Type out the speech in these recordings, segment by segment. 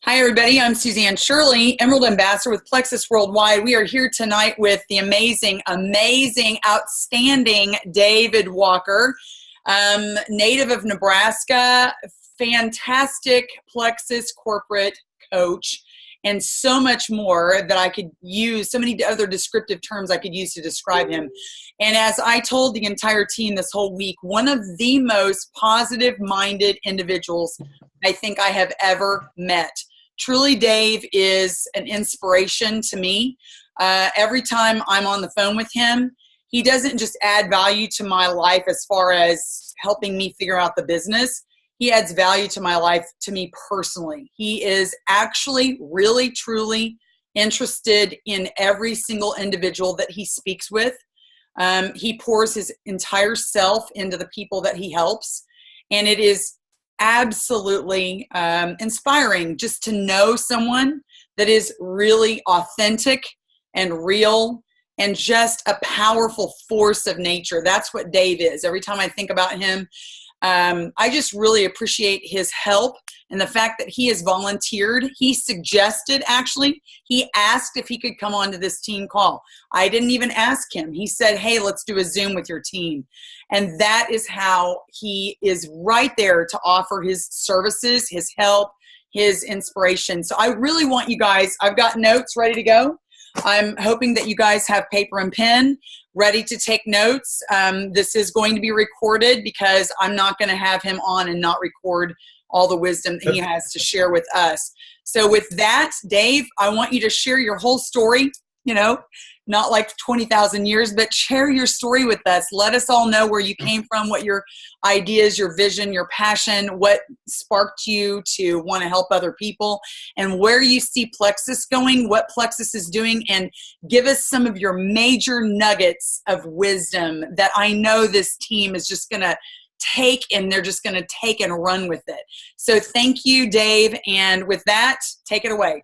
Hi, everybody. I'm Suzanne Shirley, Emerald Ambassador with Plexus Worldwide. We are here tonight with the amazing, outstanding David Walker, native of Nebraska, fantastic Plexus corporate coach, and so much more that I could use, so many other descriptive terms I could use to describe him. And as I told the entire team this whole week, one of the most positive-minded individuals I think I have ever met. Truly, Dave is an inspiration to me. Every time I'm on the phone with him, he doesn't just add value to my life as far as helping me figure out the business. He adds value to my life, to me personally. He is actually really, truly interested in every single individual that he speaks with. He pours his entire self into the people that he helps, and it is absolutely inspiring just to know someone that is really authentic and real and just a powerful force of nature. That's what Dave is. Every time I think about him, I just really appreciate his help and the fact that he has volunteered. He suggested, actually, he asked if he could come on to this team call. I didn't even ask him. He said, hey, let's do a Zoom with your team. And that is how he is right there to offer his services, his help, his inspiration. So I really want you guys, I've got notes ready to go. I'm hoping that you guys have paper and pen ready to take notes. This is going to be recorded because I'm not going to have him on and not record all the wisdom that he has to share with us. So with that, Dave, I want you to share your whole story, not like 20,000 years, but share your story with us. Let us all know where you came from, what your ideas, your vision, your passion, what sparked you to want to help other people, and where you see Plexus going, what Plexus is doing, and give us some of your major nuggets of wisdom that I know this team is just going to take, and they're just going to take and run with it. So thank you, Dave. And with that, take it away.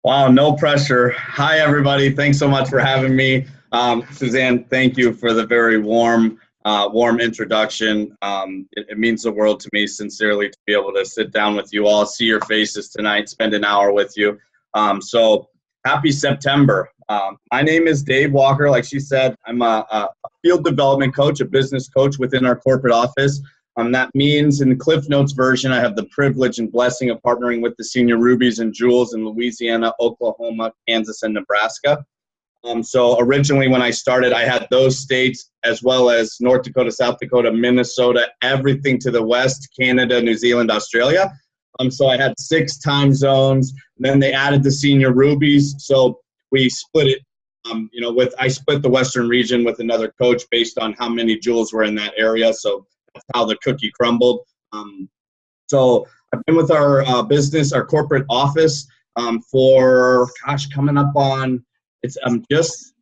Wow, no pressure. Hi, everybody. Thanks so much for having me. Suzanne, thank you for the very warm introduction. It means the world to me, sincerely, to be able to sit down with you all, see your faces tonight, spend an hour with you. So happy September. My name is Dave Walker. Like she said, I'm a field development coach, a business coach within our corporate office. That means, in the Cliff Notes version, I have the privilege and blessing of partnering with the senior rubies and jewels in Louisiana, Oklahoma, Kansas, and Nebraska. So originally when I started, I had those states as well as North Dakota, South Dakota, Minnesota, everything to the west, Canada, New Zealand, Australia. So I had 6 time zones. Then they added the senior rubies. So we split it. I split the Western region with another coach based on how many jewels were in that area. So that's how the cookie crumbled. So I've been with our business, our corporate office for, coming up on, it's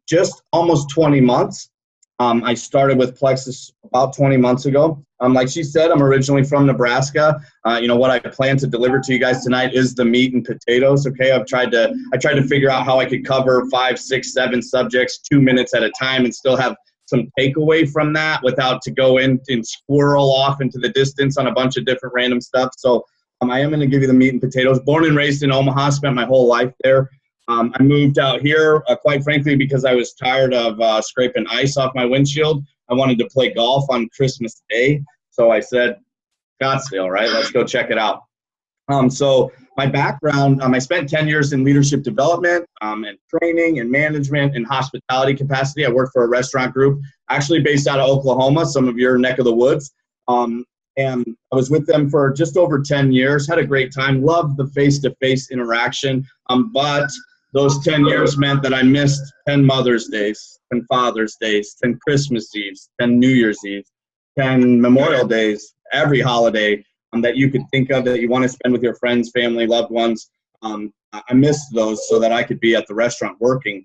just almost 20 months. I started with Plexus about 20 months ago. Like she said, I'm originally from Nebraska. What I plan to deliver to you guys tonight is the meat and potatoes. Okay, I tried to figure out how I could cover 5, 6, 7 subjects 2 minutes at a time and still have some takeaway from that without to go in and squirrel off into the distance on a bunch of different random stuff. So I am going to give you the meat and potatoes. Born and raised in Omaha, spent my whole life there. I moved out here, quite frankly, because I was tired of scraping ice off my windshield. I wanted to play golf on Christmas Day. So I said, Scottsdale, right? Let's go check it out. So my background, I spent 10 years in leadership development and training and management and hospitality capacity. I worked for a restaurant group, actually based out of Oklahoma, some of your neck of the woods. And I was with them for just over 10 years, had a great time, loved the face-to-face interaction. But those 10 years meant that I missed 10 Mother's Days, 10 Father's Days, 10 Christmas Eves, 10 New Year's Eve, 10 Memorial Days, every holiday that you could think of that you want to spend with your friends, family, loved ones. I missed those so that I could be at the restaurant working.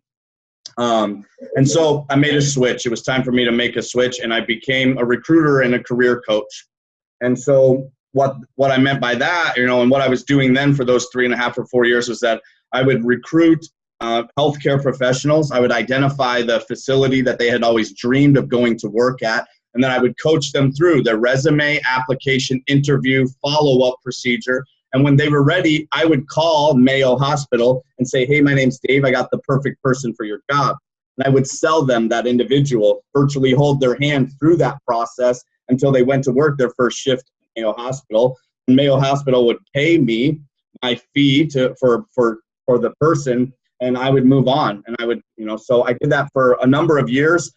And so I made a switch. It was time for me to make a switch, and I became a recruiter and a career coach. And so what I meant by that, and what I was doing then for those 3.5 or 4 years was that I would recruit healthcare professionals. I would identify the facility that they had always dreamed of going to work at, and then I would coach them through their resume, application, interview, follow-up procedure. And when they were ready, I would call Mayo Hospital and say, hey, my name's Dave. I got the perfect person for your job. And I would sell them that individual, virtually hold their hand through that process until they went to work their first shift at Mayo Hospital. And Mayo Hospital would pay me my fee for the person, and I would move on. And I would, so I did that for a number of years.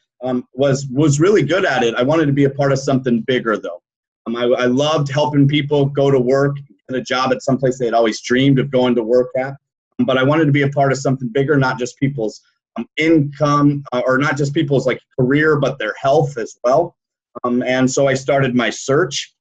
Was really good at it. I wanted to be a part of something bigger, though. I loved helping people go to work, get a job at some place they had always dreamed of going to work at. But I wanted to be a part of something bigger, not just people's income, or not just people's like career, but their health as well. And so I started my search.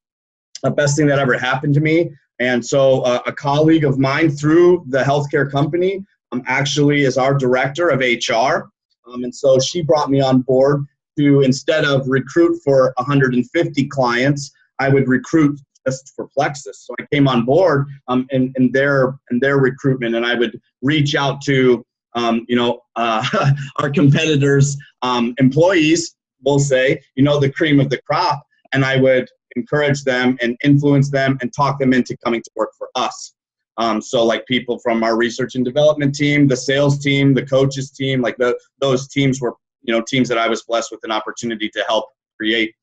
The best thing that ever happened to me. And so a colleague of mine through the healthcare company actually is our director of HR. And so she brought me on board to, instead of recruit for 150 clients, I would recruit just for Plexus. So I came on board in their recruitment, and I would reach out to our competitors' employees, we'll say, the cream of the crop, and I would encourage them and influence them and talk them into coming to work for us. So like people from our research and development team, the sales team, the coaches team, like those teams were, teams that I was blessed with an opportunity to help create.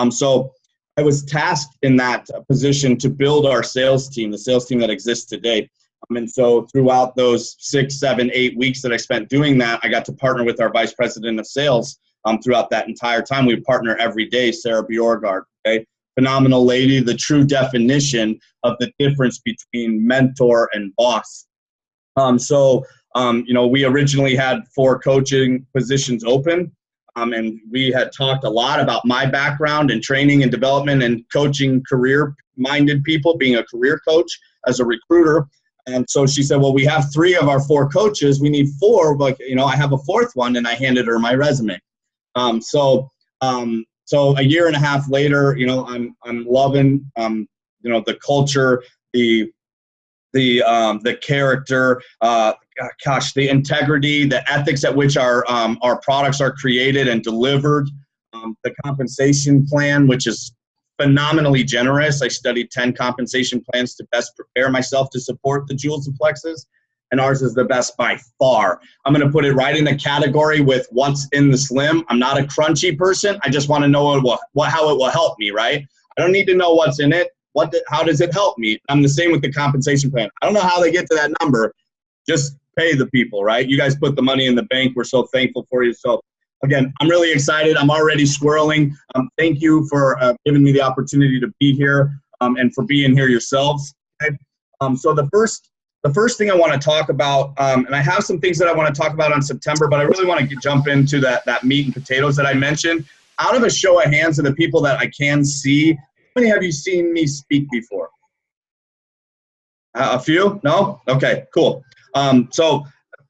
So I was tasked in that position to build our sales team, the sales team that exists today. And so throughout those 6, 7, 8 weeks that I spent doing that, I got to partner with our vice president of sales throughout that entire time. We partner every day, Sarah Bjorgard, okay? Phenomenal lady, the true definition of the difference between mentor and boss. We originally had 4 coaching positions open, and we had talked a lot about my background and training and development and coaching career-minded people, being a career coach as a recruiter. And so she said, well, we have 3 of our 4 coaches. We need 4, but, I have a 4th one, and I handed her my resume. So a year and a half later, I'm loving, the culture, the character, the integrity, the ethics at which our products are created and delivered, the compensation plan, which is phenomenally generous. I studied 10 compensation plans to best prepare myself to support the Jewels of Plexus, and ours is the best by far. I'm going to put it right in a category with what's in the slim. I'm not a crunchy person. I just want to know how it will help me, right? I don't need to know what's in it. How does it help me? I'm the same with the compensation plan. I don't know how they get to that number. Just pay the people, right? You guys put the money in the bank. We're so thankful for you. So again, I'm really excited. I'm already swirling. Thank you for giving me the opportunity to be here and for being here yourselves. Okay? So the first thing I want to talk about, and I have some things that I want to talk about on September, but I really want to jump into that meat and potatoes that I mentioned. Out of a show of hands of the people that I can see, how many have you seen me speak before? A few? No? Okay, cool. So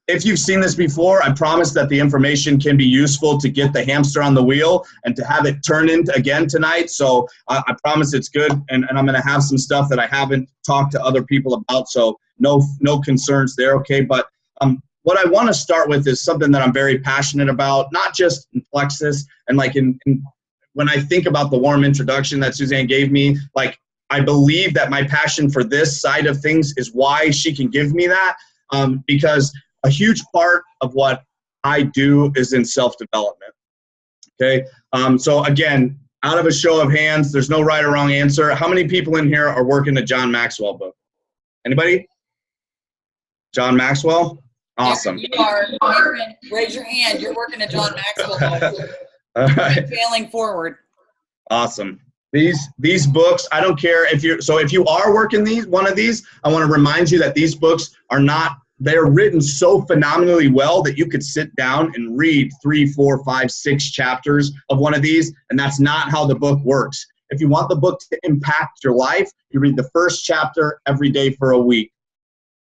if you've seen this before, I promise that the information can be useful to get the hamster on the wheel and to have it turn into again tonight. So I promise it's good, and I'm going to have some stuff that I haven't talked to other people about, so no concerns there, okay? But what I want to start with is something that I'm very passionate about, not just in Plexus, and like when I think about the warm introduction that Suzanne gave me, like I believe that my passion for this side of things is why she can give me that, because a huge part of what I do is in self-development, okay? So again, out of a show of hands, there's no right or wrong answer. How many people in here are working the John Maxwell book? Anybody? John Maxwell? Awesome. You are. Raise your hand. You're working a John Maxwell book. All right. Failing forward. Awesome. These books, I don't care if you are working one of these, I want to remind you that these books are not, they're written so phenomenally well that you could sit down and read 3, 4, 5, 6 chapters of one of these, and that's not how the book works. If you want the book to impact your life, you read the first chapter every day for a week.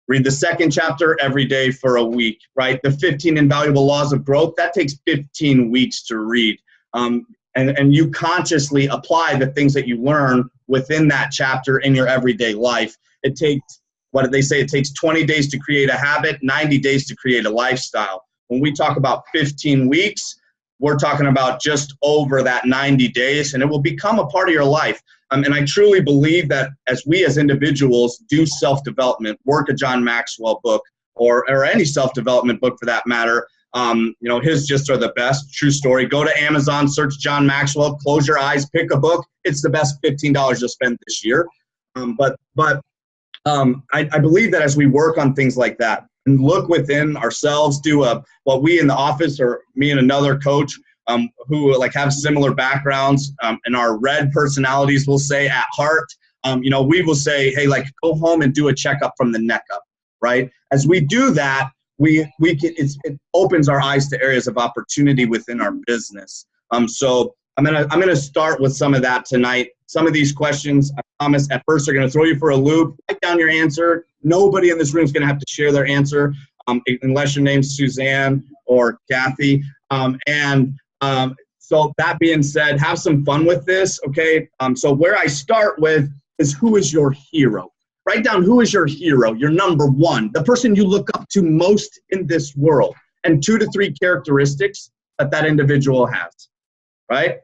Read the second chapter every day for a week, right? The 15 Invaluable Laws of Growth, that takes 15 weeks to read. And you consciously apply the things that you learn within that chapter in your everyday life. It takes, what did they say? It takes 20 days to create a habit, 90 days to create a lifestyle. When we talk about 15 weeks, we're talking about just over that 90 days, and it will become a part of your life. And I truly believe that as we as individuals do self-development, work a John Maxwell book, or any self-development book for that matter, his just are the best. True story. Go to Amazon, search John Maxwell, close your eyes, pick a book. It's the best $15 you'll spend this year. But I believe that as we work on things like that and look within ourselves, do what we in the office, or me and another coach who like have similar backgrounds and our red personalities will say at heart, we will say, hey, like go home and do a checkup from the neck up, right? As we do that, it opens our eyes to areas of opportunity within our business. So I'm gonna start with some of that tonight. Some of these questions, I promise, at first are gonna throw you for a loop. Write down your answer. Nobody in this room is gonna have to share their answer unless your name's Suzanne or Kathy. So that being said, have some fun with this, okay? So where I start with is, who is your hero? Write down, who is your hero, your number one, the person you look up to most in this world, and 2 to 3 characteristics that individual has, right?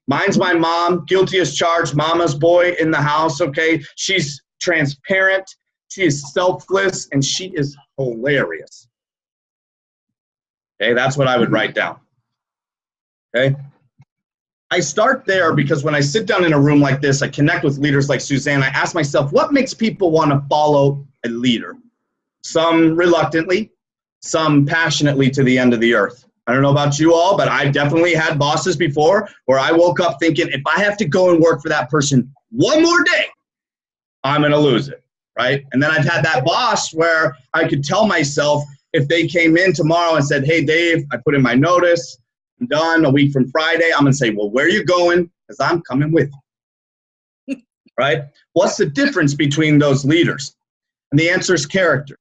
Mine's my mom, guilty as charged, mama's boy in the house, okay? She's transparent, she is selfless, and she is hilarious. Okay, that's what I would write down. Okay? I start there because when I sit down in a room like this, I connect with leaders like Suzanne. I ask myself, what makes people want to follow a leader? Some reluctantly, some passionately to the end of the earth. I don't know about you all, but I've definitely had bosses before where I woke up thinking, if I have to go and work for that person one more day, I'm going to lose it, right? And then I've had that boss where I could tell myself, if they came in tomorrow and said, hey, Dave, I put in my notice, I'm done a week from Friday, I'm going to say, well, where are you going? Because I'm coming with you, right? What's the difference between those leaders? And the answer is character.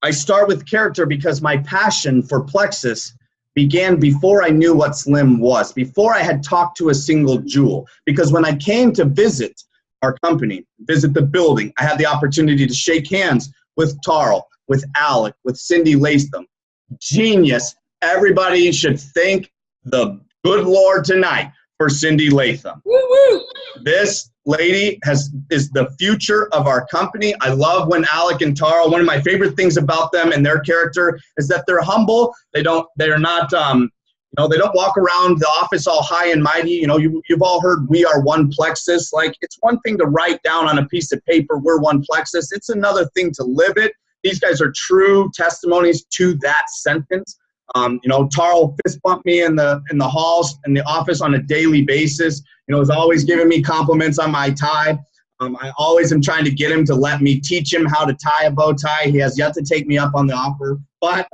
I start with character because my passion for Plexus began before I knew what Slim was, before I had talked to a single jewel. Because when I came to visit our company, visit the building, I had the opportunity to shake hands with Tarl, with Alec, with Cindy Latham. Genius. Everybody should thank the good Lord tonight for Cindy Latham. Woo-woo. This lady is the future of our company. I love when Alec and Tarl, one of my favorite things about them and their character is that they're humble. They're not they don't walk around the office all high and mighty. You've all heard we are one Plexus. Like, it's one thing to write down on a piece of paper, we're one Plexus. It's another thing to live it. These guys are true testimonies to that sentence. Tarl fist bumped me in the halls in the office on a daily basis. Is always giving me compliments on my tie. I always am trying to get him to let me teach him how to tie a bow tie. He has yet to take me up on the offer, but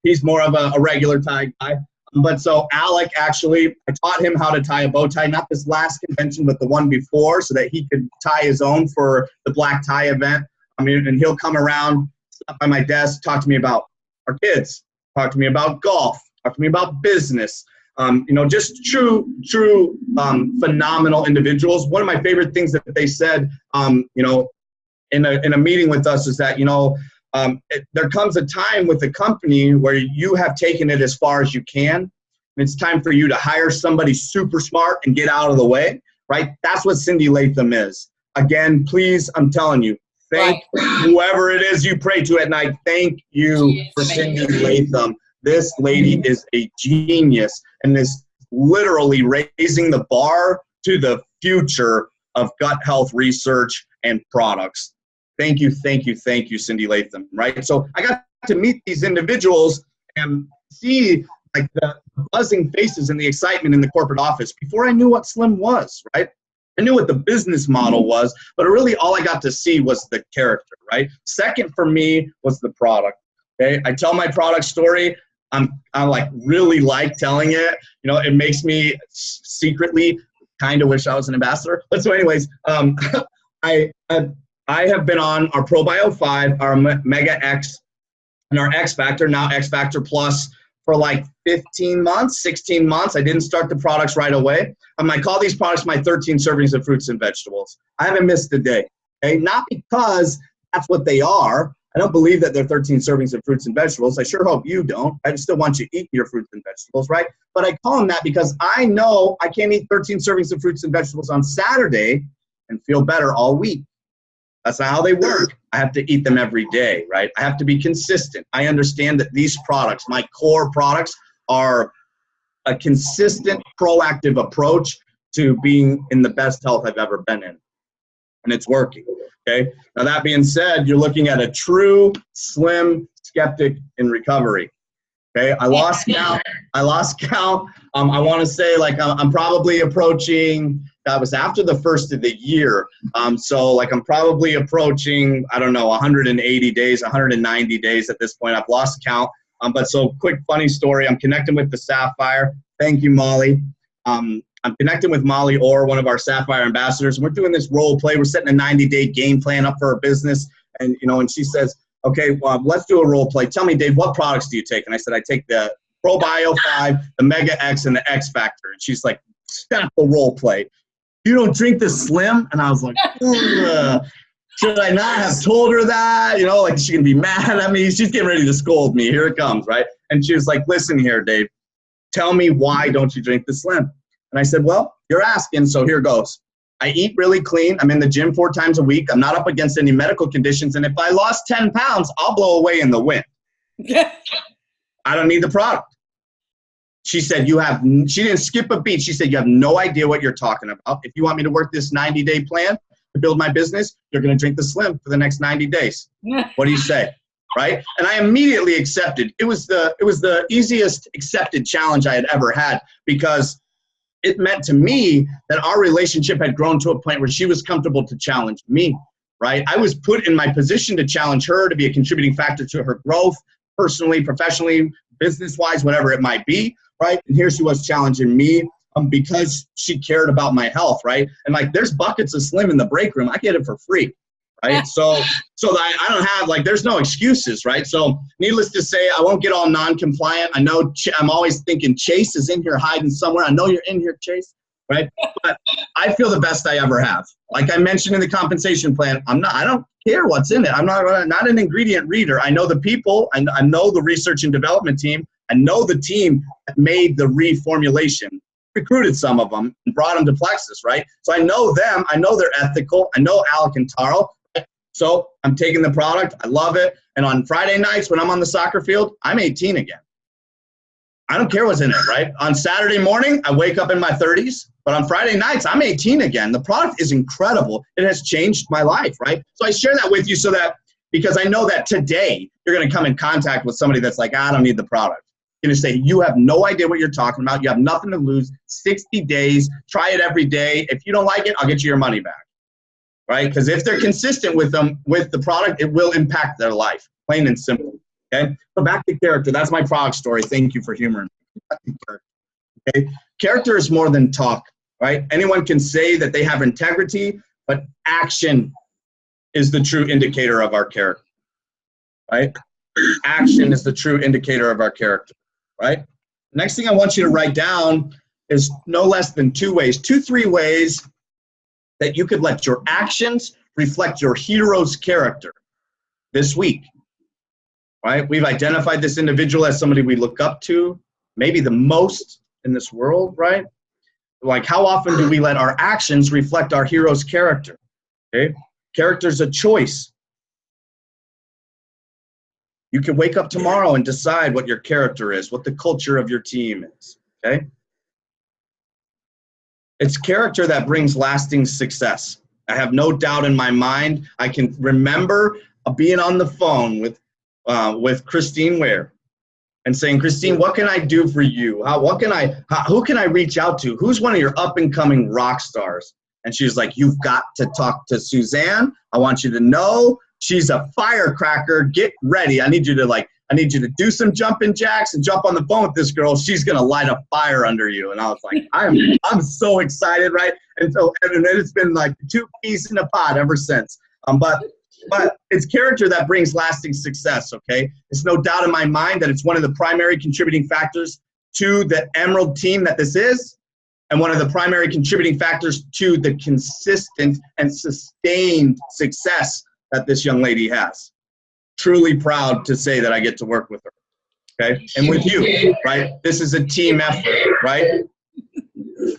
he's more of a regular tie guy. But so Alec, actually, I taught him how to tie a bow tie, not this last convention, but the one before, so that he could tie his own for the black tie event. And he'll come around, stop by my desk, talk to me about our kids, talk to me about golf, talk to me about business. Just true, phenomenal individuals. One of my favorite things that they said, in a meeting with us is that, there comes a time with the company where you have taken it as far as you can, and it's time for you to hire somebody super smart and get out of the way, right? That's what Cindy Latham is. Again, please, I'm telling you, thank whoever it is you pray to at night. Thank you for Cindy Latham. This lady is a genius and is literally raising the bar to the future of gut health research and products. Thank you, Cindy Latham, right? So I got to meet these individuals and see like the buzzing faces and the excitement in the corporate office before I knew what Slim was, right? I knew what the business model was, but really all I got to see was the character, right? Second for me was the product, okay? I tell my product story. I like really like telling it. It makes me secretly kind of wish I was an ambassador. But so anyways, I have been on our ProBio 5, our Mega X, and our X Factor, now X Factor Plus, for like 15 months, 16 months. I didn't start the products right away. I call these products my 13 servings of fruits and vegetables. I haven't missed a day, okay? Not because that's what they are. I don't believe that they're 13 servings of fruits and vegetables. I sure hope you don't. I still want you eating your fruits and vegetables, right? But I call them that because I know I can't eat 13 servings of fruits and vegetables on Saturday and feel better all week. That's not how they work. I have to eat them every day, right? I have to be consistent. I understand that these products, my core products, are a consistent, proactive approach to being in the best health I've ever been in. And it's working, okay? Now, that being said, you're looking at a true slim skeptic in recovery, okay? I lost count. I want to say, like, I'm probably approaching, that was after the first of the year. So, like, I'm probably approaching, I don't know, 180 days, 190 days at this point. I've lost count. But so, quick funny story. I'm connecting with the Sapphire. Thank you, Molly. I'm connecting with Molly Orr, one of our Sapphire ambassadors. We're doing this role play. We're setting a 90-day game plan up for our business. And, you know, and she says, okay, well, let's do a role play. Tell me, Dave, what products do you take? And I said, I take the ProBio 5, the Mega X, and the X Factor. And she's like, stop the role play. You don't drink the Slim? And I was like, ugh. Should I not have told her that? You know, like, she can be mad at me. She's getting ready to scold me. Here it comes, right? And she was like, listen here, Dave. Tell me, why don't you drink the Slim? And I said, well, you're asking, so here goes. I eat really clean. I'm in the gym 4 times a week. I'm not up against any medical conditions. And if I lost 10 pounds, I'll blow away in the wind. I don't need the product. She said, she didn't skip a beat. She said, you have no idea what you're talking about. If you want me to work this 90-day plan to build my business, you're going to drink the Slim for the next 90 days. What do you say? Right? And I immediately accepted. It was the easiest accepted challenge I had ever had, because it meant to me that our relationship had grown to a point where she was comfortable to challenge me, right? I was put in my position to challenge her, to be a contributing factor to her growth, personally, professionally, business-wise, whatever it might be, right? And here she was challenging me because she cared about my health, right? And, like, there's buckets of Slim in the break room. I get it for free, right? So I don't have, like, there's no excuses, right? So needless to say, I won't get all non-compliant. I know I'm always thinking Chase is in here hiding somewhere. I know you're in here, Chase, right? But I feel the best I ever have. Like I mentioned in the compensation plan, I don't care what's in it. I'm not an ingredient reader. I know the people. I know the research and development team. I know the team that made the reformulation, recruited some of them and brought them to Plexus, right? So I know them. I know they're ethical. I know Alec and Taro. So I'm taking the product. I love it. And on Friday nights when I'm on the soccer field, I'm 18 again. I don't care what's in it, right? On Saturday morning, I wake up in my 30s. But on Friday nights, I'm 18 again. The product is incredible. It has changed my life, right? So I share that with you because I know that today you're going to come in contact with somebody that's like, I don't need the product. You're going to say, you have no idea what you're talking about. You have nothing to lose. 60 days. Try it every day. If you don't like it, I'll get you your money back. Right? Because if they're consistent with the product, it will impact their life, plain and simple. Okay? So back to character. That's my product story. Thank you for humoring me. Okay? Character is more than talk, right? Anyone can say that they have integrity, but action is the true indicator of our character, right? Action is the true indicator of our character, right? Next thing I want you to write down is no less than 3 ways that you could let your actions reflect your hero's character this week, right? We've identified this individual as somebody we look up to, maybe the most in this world, right? Like, how often do we let our actions reflect our hero's character? Okay? Character's a choice. You can wake up tomorrow and decide what your character is, what the culture of your team is, okay? It's character that brings lasting success. I have no doubt in my mind. I can remember being on the phone with Christine Ware and saying, Christine, what can I do for you? Who can I reach out to? Who's one of your up and coming rock stars? And she's like, you've got to talk to Suzanne. I want you to know she's a firecracker. Get ready. I need you to do some jumping jacks and jump on the phone with this girl. She's going to light a fire under you. And I was like, I'm so excited, right? And it's been like 2 peas in a pod ever since. But it's character that brings lasting success, okay? It's no doubt in my mind that it's one of the primary contributing factors to the Emerald team that this is, and one of the primary contributing factors to the consistent and sustained success that this young lady has. truly proud to say that I get to work with her. Okay. And with you, right? This is a team effort, right?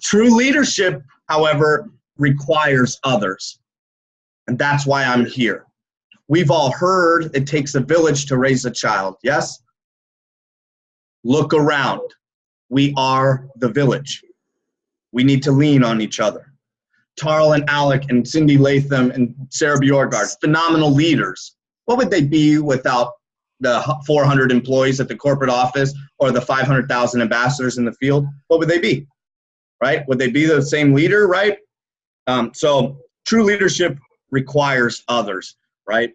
True leadership, however, requires others. And that's why I'm here. We've all heard it takes a village to raise a child. Yes? Look around. We are the village. We need to lean on each other. Tarl and Alec and Cindy Latham and Sarah Bjorgard, phenomenal leaders. What would they be without the 400 employees at the corporate office or the 500,000 ambassadors in the field? What would they be? Right? Would they be the same leader? Right? So true leadership requires others. Right?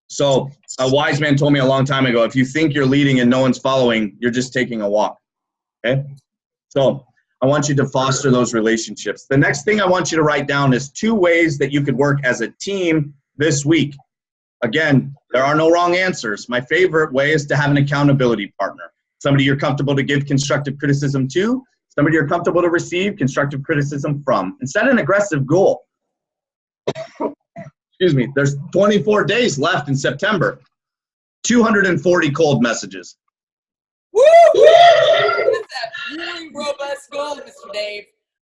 So a wise man told me a long time ago, if you think you're leading and no one's following, you're just taking a walk. Okay? So I want you to foster those relationships. The next thing I want you to write down is 2 ways that you could work as a team this week. Again, there are no wrong answers. My favorite way is to have an accountability partner. Somebody you're comfortable to give constructive criticism to, somebody you're comfortable to receive constructive criticism from, and set an aggressive goal. Excuse me, there's 24 days left in September. 240 cold messages. Woo! That's a really robust goal, Mr. Dave.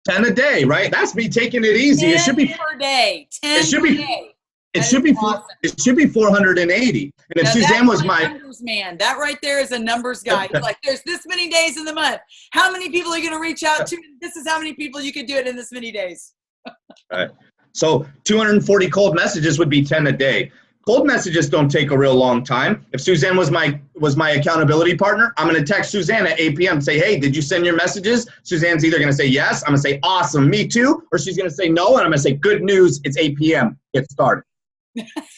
10 a day, right? That's me taking it easy. 10 It should be per day. 10 it should per be day. it should be awesome. It should be 480. And if Now, Suzanne was that's my numbers man. That right there is a numbers guy. He's like, there's this many days in the month. How many people are you going to reach out to? This is how many people you could do it in this many days. All right. So 240 cold messages would be 10 a day. Cold messages don't take a real long time. If Suzanne was my accountability partner, I'm going to text Suzanne at 8 p.m. and say, hey, did you send your messages? Suzanne's either going to say yes, I'm going to say awesome, me too, or she's going to say no, and I'm going to say good news, it's 8 p.m. Get started.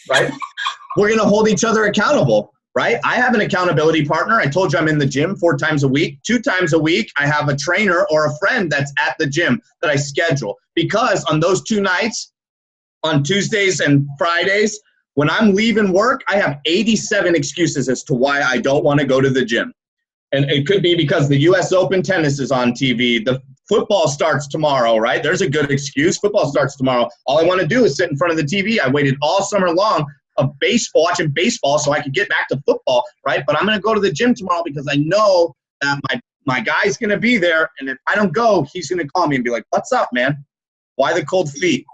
Right? We're going to hold each other accountable, right? I have an accountability partner. I told you I'm in the gym 4 times a week. 2 times a week, I have a trainer or a friend that's at the gym that I schedule. Because on those 2 nights, on Tuesdays and Fridays, when I'm leaving work, I have 87 excuses as to why I don't want to go to the gym. And it could be because the U.S. Open tennis is on TV. The football starts tomorrow, right? There's a good excuse. Football starts tomorrow. All I want to do is sit in front of the TV. I waited all summer long of watching baseball so I could get back to football, right? But I'm going to go to the gym tomorrow because I know that my guy's going to be there. And if I don't go, he's going to call me and be like, what's up, man? Why the cold feet?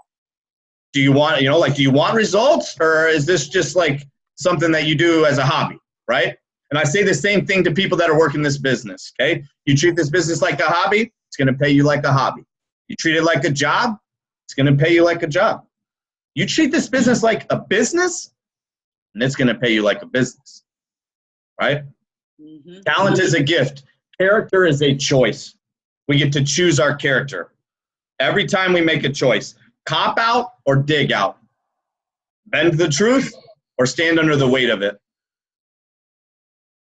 Do you want, do you want results, or is this just like something that you do as a hobby, right? And I say the same thing to people that are working this business, okay? You treat this business like a hobby, it's going to pay you like a hobby. You treat it like a job, it's going to pay you like a job. You treat this business like a business, and it's going to pay you like a business, right? Mm-hmm. Talent is a gift. Character is a choice. We get to choose our character. Every time we make a choice. Cop out or dig out. Bend the truth or stand under the weight of it.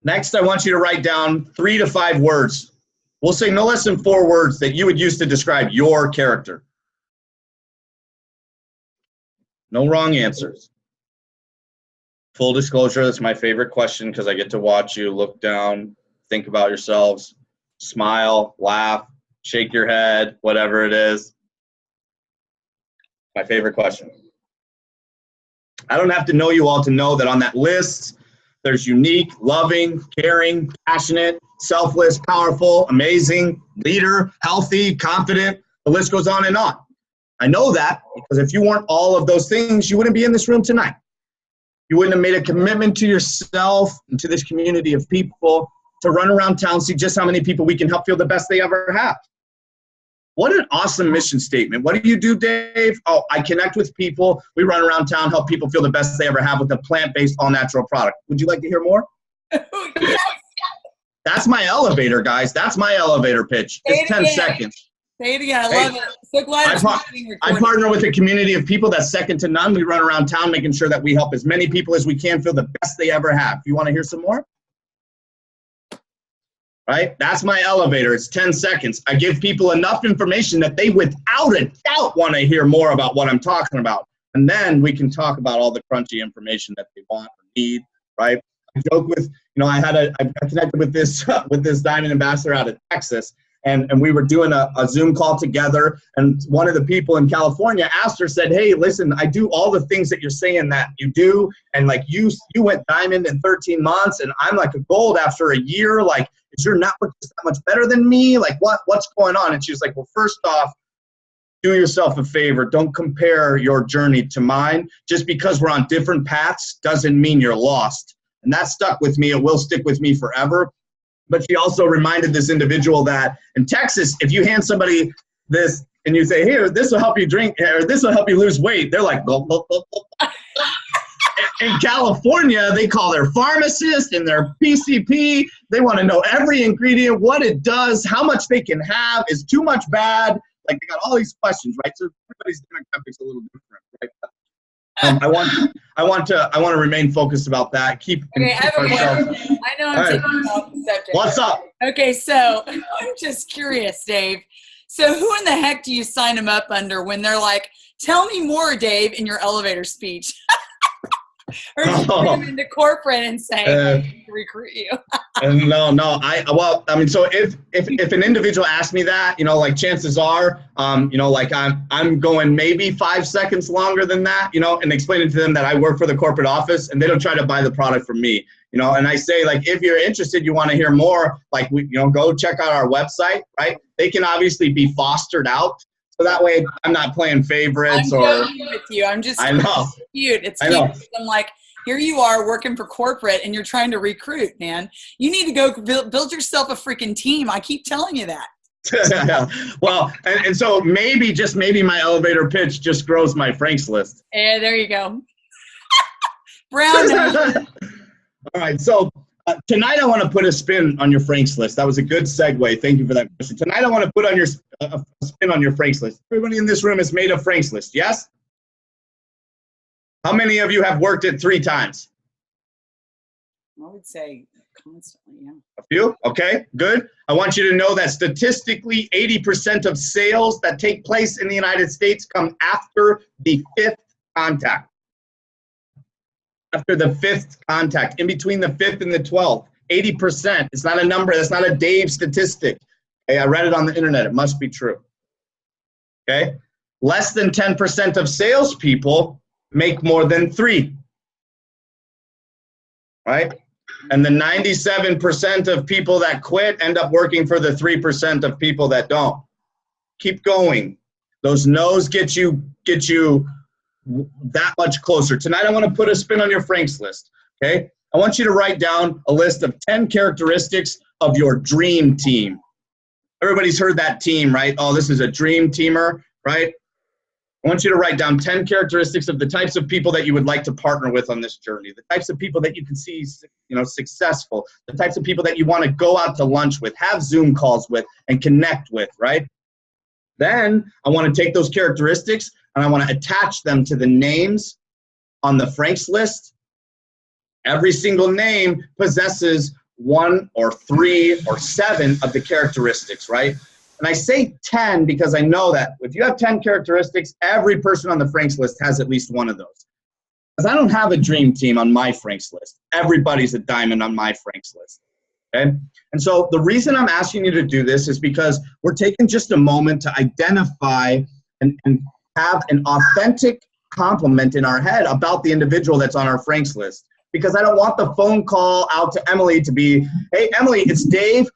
Next, I want you to write down 3 to 5 words. We'll say no less than 4 words that you would use to describe your character. No wrong answers. Full disclosure, that's my favorite question because I get to watch you look down, think about yourselves, smile, laugh, shake your head, whatever it is. My favorite question. I don't have to know you all to know that on that list, there's unique, loving, caring, passionate, selfless, powerful, amazing, leader, healthy, confident. The list goes on and on. I know that because if you weren't all of those things, you wouldn't be in this room tonight. You wouldn't have made a commitment to yourself and to this community of people to run around town, see just how many people we can help feel the best they ever have. What an awesome mission statement. What do you do, Dave? Oh, I connect with people. We run around town, help people feel the best they ever have with a plant-based, all-natural product. Would you like to hear more? Yes. That's my elevator, guys. That's my elevator pitch. It's 10 seconds. Say it again. I love it. So glad I partner with a community of people that's second to none. We run around town making sure that we help as many people as we can feel the best they ever have. You want to hear some more? Right? That's my elevator. It's 10 seconds. I give people enough information that they, without a doubt, want to hear more about what I'm talking about. And then we can talk about all the crunchy information that they want or need, right? I joke with, I connected with this diamond ambassador out of Texas, and we were doing a Zoom call together, and one of the people in California asked her, said, hey, listen, I do all the things that you're saying that you do, and like you went diamond in 13 months, and I'm like a gold after a year. Like, is your network just that much better than me? Like, what's going on? And she was like, well, first off, do yourself a favor. Don't compare your journey to mine. Just because we're on different paths doesn't mean you're lost. And that stuck with me. It will stick with me forever. But she also reminded this individual that in Texas, if you hand somebody this and you say, here, this will help you drink, or this will help you lose weight, they're like, gulp, gulp, gulp, gulp. In California, they call their pharmacist and their PCP. They want to know every ingredient, what it does, how much they can have, is too much bad. Like, they got all these questions, right? So everybody's demographic's a little different, right? I want to remain focused about that. Keep I have a question. I know I'm taking off the subject. What's up? Okay, so I'm just curious, Dave. So who in the heck do you sign them up under when they're like, tell me more, Dave, in your elevator speech? Or just put them into corporate and say, I recruit you? No. So if an individual asks me that, like chances are, like I'm going maybe 5 seconds longer than that, and explaining to them that I work for the corporate office, and they don't try to buy the product from me, and I say, like, if you're interested, you want to hear more, like, go check out our website, right? They can obviously be fostered out. So that way I'm not playing favorites. I'm joking with you. I'm just, I know. It's cute. It's cute. I'm like, here you are working for corporate and you're trying to recruit, man. You need to go build yourself a freaking team. I keep telling you that. Well, and so maybe, just maybe, my elevator pitch just grows my Franks list. Yeah, there you go. Brown. All right. So tonight I want to put a spin on your Franks list. That was a good segue. Thank you for that question. Tonight I want to put on your a spin on your Franks list. Everybody in this room has made a Franks list. Yes? How many of you have worked it 3 times? I would say constantly, yeah. A few? Okay, good. I want you to know that statistically 80% of sales that take place in the United States come after the 5th contact. After the 5th contact, in between the 5th and the 12th, 80%. It's not a number. That's not a Dave statistic. Okay, I read it on the internet. It must be true. Okay? Less than 10% of salespeople make more than 3. Right? And the 97% of people that quit end up working for the 3% of people that don't. Keep going. Those no's get you that much closer. Tonight I want to put a spin on your Franks list. Okay? I want you to write down a list of 10 characteristics of your dream team. Everybody's heard that team, right? Oh, this is a dream teamer, right? I want you to write down 10 characteristics of the types of people that you would like to partner with on this journey, the types of people that you can see, successful, the types of people that you want to go out to lunch with, have Zoom calls with, and connect with, right? Then I want to take those characteristics and I want to attach them to the names on the Franks list. Every single name possesses 1 or 3 or 7 of the characteristics, right? And I say 10 because I know that if you have 10 characteristics, every person on the Franks list has at least one of those. Because I don't have a dream team on my Franks list. Everybody's a diamond on my Franks list. Okay? And so the reason I'm asking you to do this is because we're taking just a moment to identify and have an authentic compliment in our head about the individual that's on our Franks list. Because I don't want the phone call out to Emily to be, hey, Emily, it's Dave.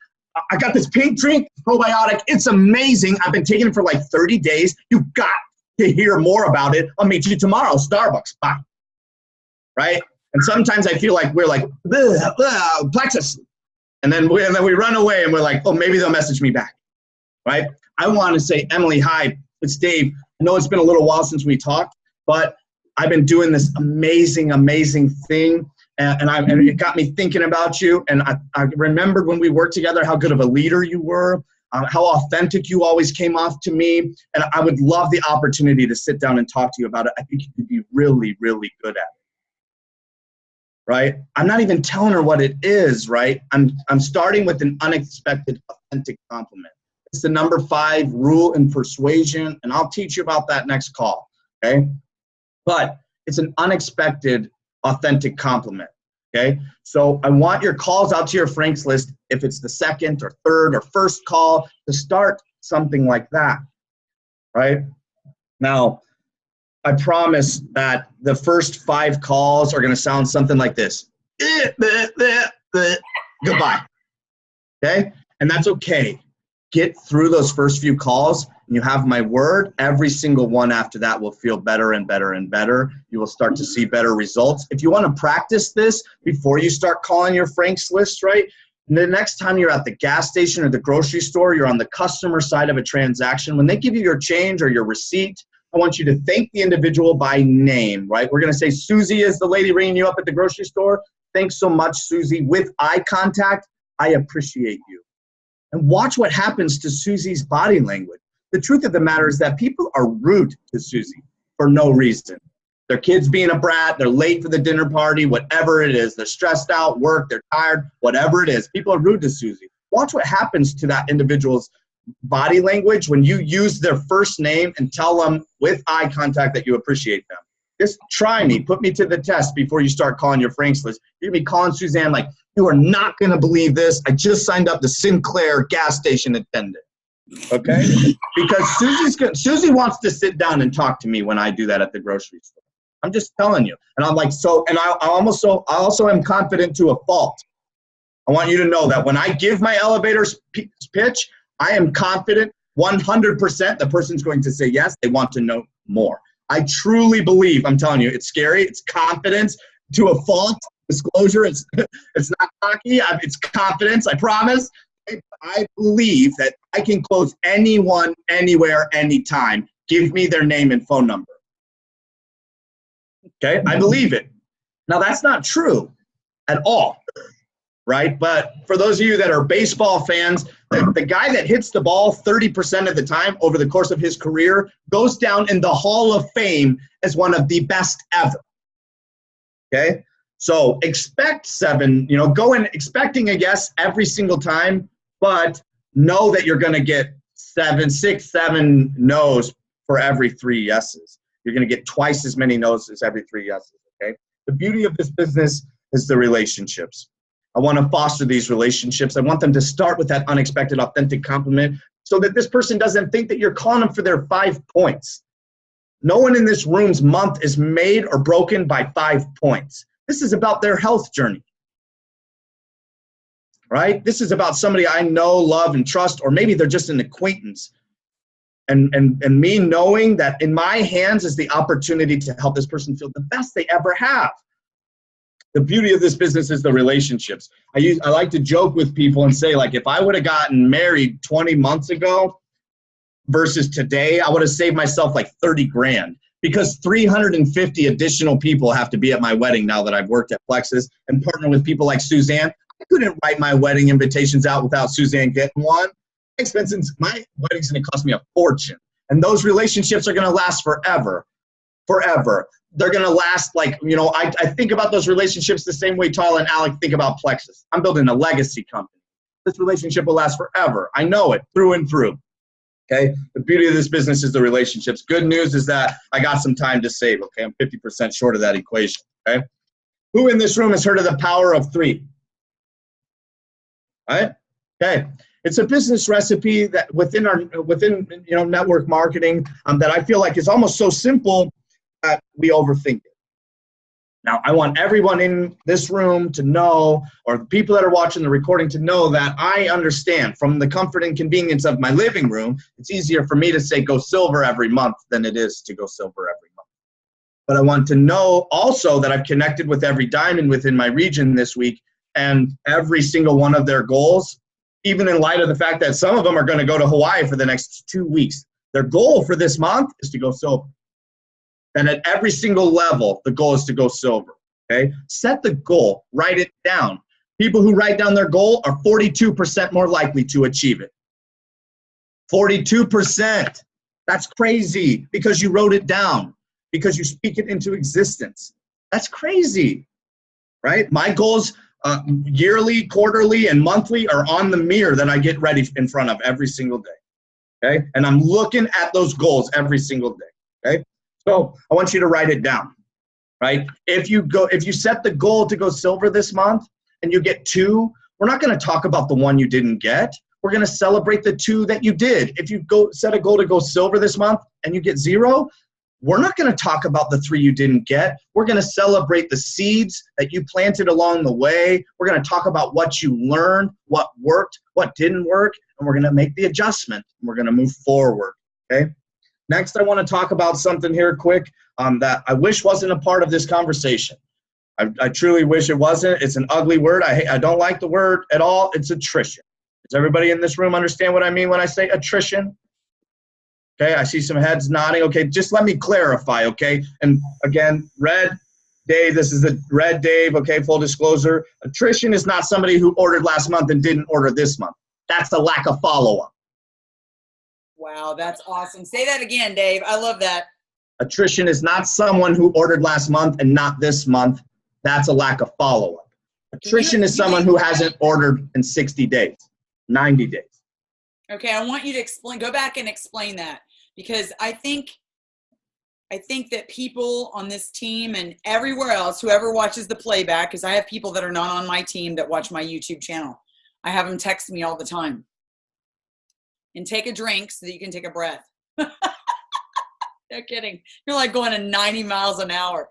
I got this pink drink, probiotic. It's amazing. I've been taking it for like 30 days. You've got to hear more about it. I'll meet you tomorrow, Starbucks. Bye. Right? And sometimes I feel like we're like, Plexus. And then we run away and we're like, oh, maybe they'll message me back. Right? I want to say, Emily, hi, it's Dave. I know it's been a little while since we talked, but I've been doing this amazing, amazing thing. And it got me thinking about you. And I remembered when we worked together how good of a leader you were, how authentic you always came off to me. And I would love the opportunity to sit down and talk to you about it. I think you could be really, really good at it. Right? I'm not even telling her what it is, right? I'm starting with an unexpected, authentic compliment. It's the number 5 rule in persuasion, and I'll teach you about that next call, okay? But it's an unexpected, authentic compliment. Okay, so I want your calls out to your Franks list, if it's the second or third or first call, to start something like that, right? Now, I promise that the first 5 calls are going to sound something like this. Goodbye. Okay? And that's okay. Get through those first few calls, and you have my word, every single one after that will feel better and better and better. You will start to see better results. If you want to practice this before you start calling your Franks list, right? The next time you're at the gas station or the grocery store, you're on the customer side of a transaction. When they give you your change or your receipt, I want you to thank the individual by name, right? We're going to say, Susie is the lady ringing you up at the grocery store. Thanks so much, Susie. With eye contact, I appreciate you. And watch what happens to Susie's body language. The truth of the matter is that people are rude to Susie for no reason. Their kid's being a brat, they're late for the dinner party, whatever it is. They're stressed out, work, they're tired, whatever it is. People are rude to Susie. Watch what happens to that individual's body language when you use their first name and tell them with eye contact that you appreciate them. Just try me, put me to the test before you start calling your Franks list. You're going to be calling Suzanne like, you are not going to believe this. I just signed up the Sinclair gas station attendant. Okay? Because Susie wants to sit down and talk to me when I do that at the grocery store. I'm just telling you. And I'm like, so, and I also am confident to a fault. I want you to know that when I give my elevator pitch, I am confident 100% the person's going to say yes, they want to know more. I truly believe, I'm telling you, it's scary, it's confidence to a fault. Disclosure, it's not cocky, it's confidence, I promise. I believe that I can close anyone, anywhere, anytime. Give me their name and phone number. Okay, I believe it. Now, that's not true at all, right? But for those of you that are baseball fans, the guy that hits the ball 30% of the time over the course of his career goes down in the Hall of Fame as one of the best ever. Okay? So expect 7, go in expecting a yes every single time, but know that you're going to get 6, 7 no's for every 3 yeses. You're going to get twice as many no's as every 3 yeses, okay? The beauty of this business is the relationships. I want to foster these relationships. I want them to start with that unexpected, authentic compliment so that this person doesn't think that you're calling them for their 5 points. No one in this room's month is made or broken by 5 points. This is about their health journey, right? This is about somebody I know, love, and trust, or maybe they're just an acquaintance. And me knowing that in my hands is the opportunity to help this person feel the best they ever have. The beauty of this business is the relationships. I like to joke with people and say, like, if I would have gotten married 20 months ago versus today, I would have saved myself like 30 grand. Because 350 additional people have to be at my wedding now that I've worked at Plexus and partner with people like Suzanne. I couldn't write my wedding invitations out without Suzanne getting one. My wedding's going to cost me a fortune. And those relationships are going to last forever. Forever. They're going to last I think about those relationships the same way Tyler and Alec think about Plexus. I'm building a legacy company. This relationship will last forever. I know it through and through. Okay, the beauty of this business is the relationships. Good news is that I got some time to save. Okay, I'm 50% short of that equation. Okay, who in this room has heard of the power of 3? All right. Okay, it's a business recipe that within network marketing that I feel like is almost so simple that we overthink it. Now, I want everyone in this room to know, or the people that are watching the recording to know, that I understand from the comfort and convenience of my living room, it's easier for me to say go silver every month than it is to go silver every month. But I want to know also that I've connected with every diamond within my region this week, and every single one of their goals, even in light of the fact that some of them are going to go to Hawaii for the next 2 weeks. Their goal for this month is to go silver. And at every single level, the goal is to go silver, okay? Set the goal, write it down. People who write down their goal are 42% more likely to achieve it. 42%. That's crazy because you wrote it down, because you speak it into existence. That's crazy, right? My goals yearly, quarterly, and monthly are on the mirror that I get ready in front of every single day, okay? And I'm looking at those goals every single day, okay? So I want you to write it down. right? If you set the goal to go silver this month and you get 2, we're not going to talk about the one you didn't get. We're going to celebrate the 2 that you did. If you set a goal to go silver this month and you get 0, we're not going to talk about the 3 you didn't get. We're going to celebrate the seeds that you planted along the way. We're going to talk about what you learned, what worked, what didn't work, and we're going to make the adjustment. And we're going to move forward, okay? Next, I want to talk about something here quick that I wish wasn't a part of this conversation. I truly wish it wasn't. It's an ugly word. I don't like the word at all. It's attrition. Does everybody in this room understand what I mean when I say attrition? Okay, I see some heads nodding. Okay, just let me clarify, okay? And again, red, Dave, this is the red Dave, okay, full disclosure. Attrition is not somebody who ordered last month and didn't order this month. That's a lack of follow-up. Wow, that's awesome. Say that again, Dave. I love that. Attrition is not someone who ordered last month and not this month. That's a lack of follow-up. Attrition is someone who hasn't ordered in 60 days, 90 days. Okay, I want you to go back and explain that, because I think that people on this team and everywhere else, whoever watches the playback, because I have people that are not on my team that watch my YouTube channel. I have them text me all the time. And take a drink so that you can take a breath. No kidding. You're like going at 90 miles an hour.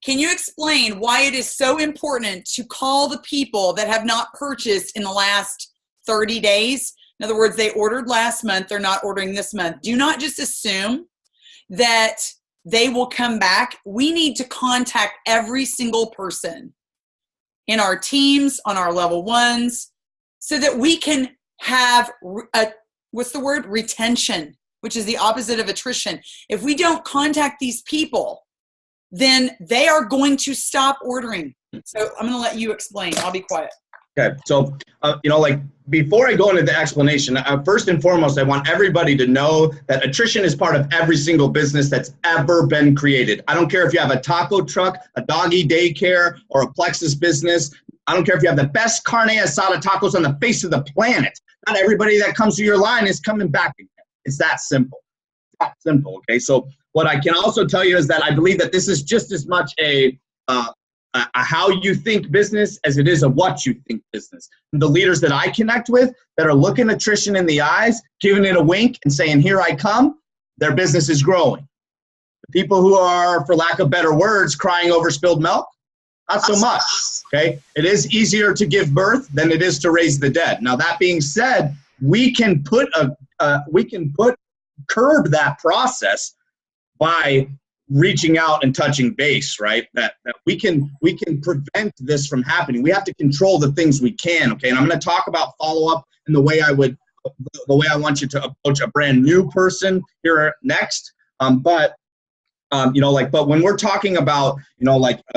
Can you explain why it is so important to call the people that have not purchased in the last 30 days? In other words, they ordered last month, they're not ordering this month. Do not just assume that they will come back. We need to contact every single person in our teams, on our level 1s, so that we can have retention, which is the opposite of attrition. If we don't contact these people, then they are going to stop ordering. So I'm going to let you explain. I'll be quiet. Okay, so, before I go into the explanation, first and foremost, I want everybody to know that attrition is part of every single business that's ever been created. I don't care if you have a taco truck, a doggy daycare, or a Plexus business. I don't care if you have the best carne asada tacos on the face of the planet. Not everybody that comes to your line is coming back again. It's that simple. It's that simple, okay? So what I can also tell you is that I believe that this is just as much a how you think business as it is a what you think business. And the leaders that I connect with that are looking attrition in the eyes, giving it a wink and saying, here I come, their business is growing. The people who are, for lack of better words, crying over spilled milk, not so much, okay? It is easier to give birth than it is to raise the dead. Now, that being said, we can curb that process by reaching out and touching base, right? That we can prevent this from happening. We have to control the things we can, okay? And I'm going to talk about follow-up in the way I want you to approach a brand new person here next. But when we're talking about,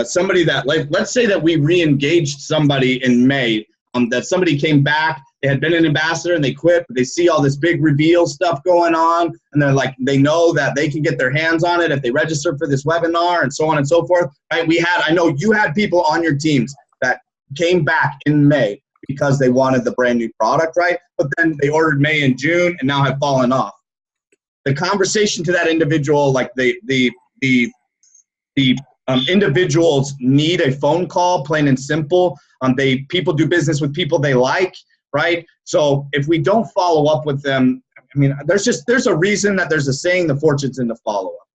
somebody that, let's say that we re-engaged somebody in May, that somebody came back, they had been an ambassador and they quit, but they see all this big reveal stuff going on, and they're like, they know that they can get their hands on it if they register for this webinar and so on and so forth. Right? I know you had people on your teams that came back in May because they wanted the brand new product, right? But then they ordered May and June and now have fallen off. The conversation to that individual, like the individuals need a phone call, plain and simple. People do business with people they like, right? So if we don't follow up with them, I mean, there's a reason that there's a saying, the fortune's in the follow-up,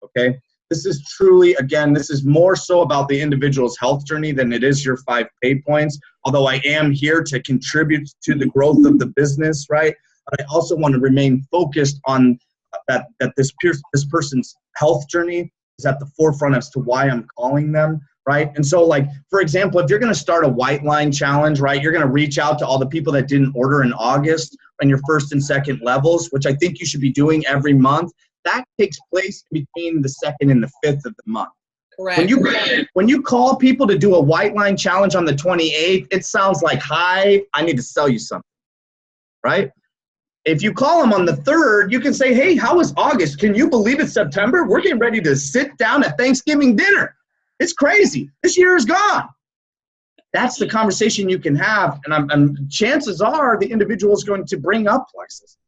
okay? This is truly, again, this is more so about the individual's health journey than it is your 5 pay points, although I am here to contribute to the growth of the business, right? But I also want to remain focused on that this person's health journey is at the forefront as to why I'm calling them, right? And so, for example, if you're going to start a white line challenge, right, you're going to reach out to all the people that didn't order in August on your first and second levels, which I think you should be doing every month. That takes place between the 2nd and the 5th of the month. Correct. When you call people to do a white line challenge on the 28th, it sounds like, hi, I need to sell you something, right? If you call them on the 3rd, you can say, hey, how was August? Can you believe it's September? We're getting ready to sit down at Thanksgiving dinner. It's crazy. This year is gone. That's the conversation you can have, and chances are the individual is going to bring up Plexus.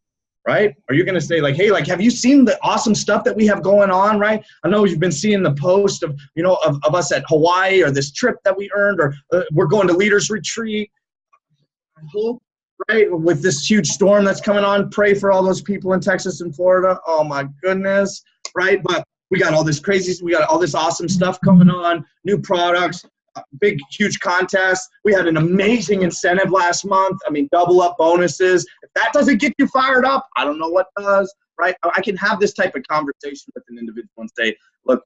right? Are you going to say like, hey, like, have you seen the awesome stuff that we have going on, right? I know you've been seeing the post of, you know, of us at Hawaii, or this trip that we earned, or we're going to leaders retreat. I hope, right, with this huge storm that's coming on, pray for all those people in Texas and Florida. Oh my goodness, right? But we got all this crazy, we got all this awesome stuff coming on, new products, big, huge contests. We had an amazing incentive last month. I mean, double up bonuses. If that doesn't get you fired up, I don't know what does, right? I can have this type of conversation with an individual and say, look,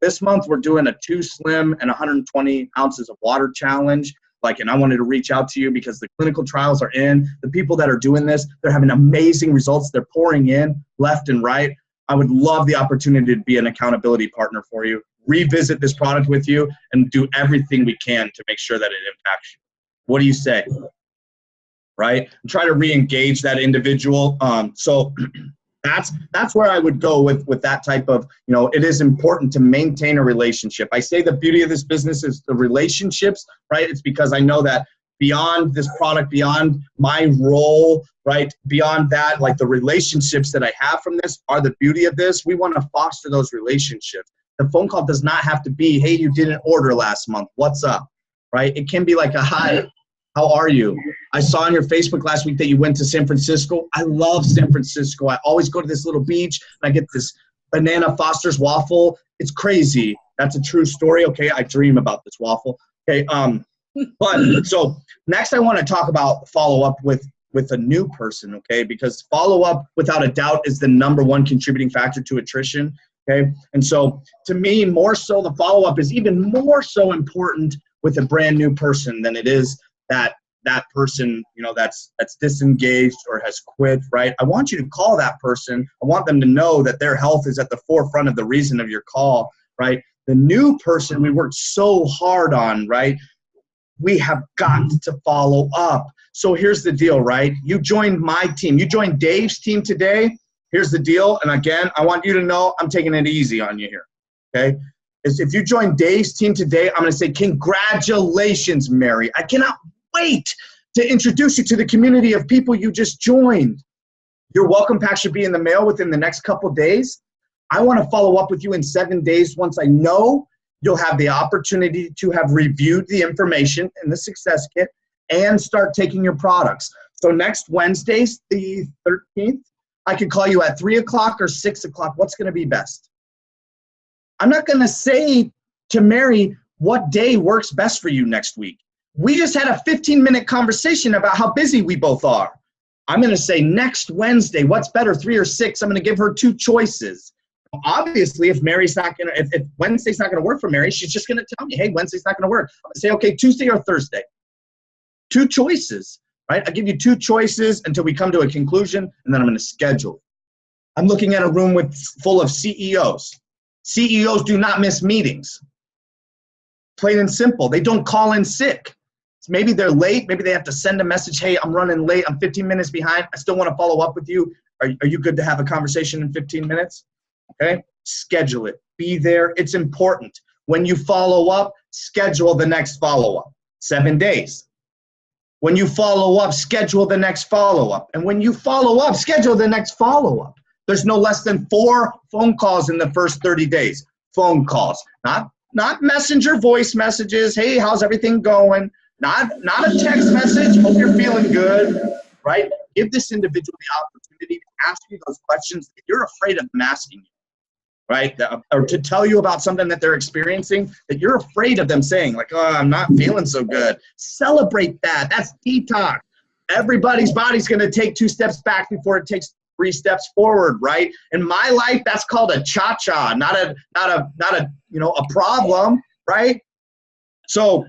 this month we're doing a 2 slim and 120 ounces of water challenge. Like, and I wanted to reach out to you because the clinical trials are in. The people that are doing this, they're having amazing results. They're pouring in left and right. I would love the opportunity to be an accountability partner for you, revisit this product with you, and do everything we can to make sure that it impacts you. What do you say? Right? And try to re-engage that individual. So that's where I would go with that type of, you know, it is important to maintain a relationship. I say the beauty of this business is the relationships, right? It's because I know that beyond this product, beyond my role, right, beyond that, like the relationships that I have from this are the beauty of this. We want to foster those relationships. The phone call does not have to be, hey, you didn't order last month. What's up, right? It can be like a, hi, how are you? I saw on your Facebook last week that you went to San Francisco. I love San Francisco. I always go to this little beach and I get this banana Foster's waffle. It's crazy. That's a true story. Okay, I dream about this waffle. Okay, but so next I want to talk about follow-up with a new person, okay? Because follow-up, without a doubt, is the #1 contributing factor to attrition, okay? And so to me, more so, the follow-up is even more so important with a brand new person than it is that person, you know, that's disengaged or has quit, right? I want you to call that person. I want them to know that their health is at the forefront of the reason of your call, right? The new person we worked so hard on, right? We have got to follow up. So here's the deal, right? You joined my team. You joined Dave's team today. Here's the deal. And again, I want you to know I'm taking it easy on you here, okay? If you join Dave's team today, I'm going to say congratulations, Mary. I cannot wait to introduce you to the community of people you just joined. Your welcome pack should be in the mail within the next couple of days. I want to follow up with you in 7 days once I know you'll have the opportunity to have reviewed the information in the success kit and start taking your products. So next Wednesday, the 13th, I could call you at 3 o'clock or 6 o'clock. What's going to be best? I'm not going to say to Mary what day works best for you next week. We just had a 15-minute conversation about how busy we both are. I'm going to say next Wednesday, what's better, 3 or 6? I'm going to give her 2 choices. Obviously, if Mary's not going to, if Wednesday's not going to work for Mary, she's just going to tell me, hey, Wednesday's not going to work. I'm going to say, okay, Tuesday or Thursday. 2 choices, right? I give you 2 choices until we come to a conclusion, and then I'm going to schedule. I'm looking at a room full of CEOs. CEOs do not miss meetings. Plain and simple. They don't call in sick. So maybe they're late. Maybe they have to send a message, hey, I'm running late. I'm 15 minutes behind. I still want to follow up with you. Are you good to have a conversation in 15 minutes? Okay, schedule it. Be there. It's important. When you follow up, schedule the next follow-up. 7 days. When you follow up, schedule the next follow-up. And when you follow up, schedule the next follow-up. There's no less than 4 phone calls in the first 30 days. Phone calls, not messenger voice messages. Hey, how's everything going? Not a text message. Hope you're feeling good, right? Give this individual the opportunity to ask you those questions that you're afraid of them asking you, right? Or to tell you about something that they're experiencing that you're afraid of them saying, like, oh, I'm not feeling so good. Celebrate that. That's detox. Everybody's body's going to take 2 steps back before it takes 3 steps forward, right? In my life, that's called a cha-cha, not a a problem, right? So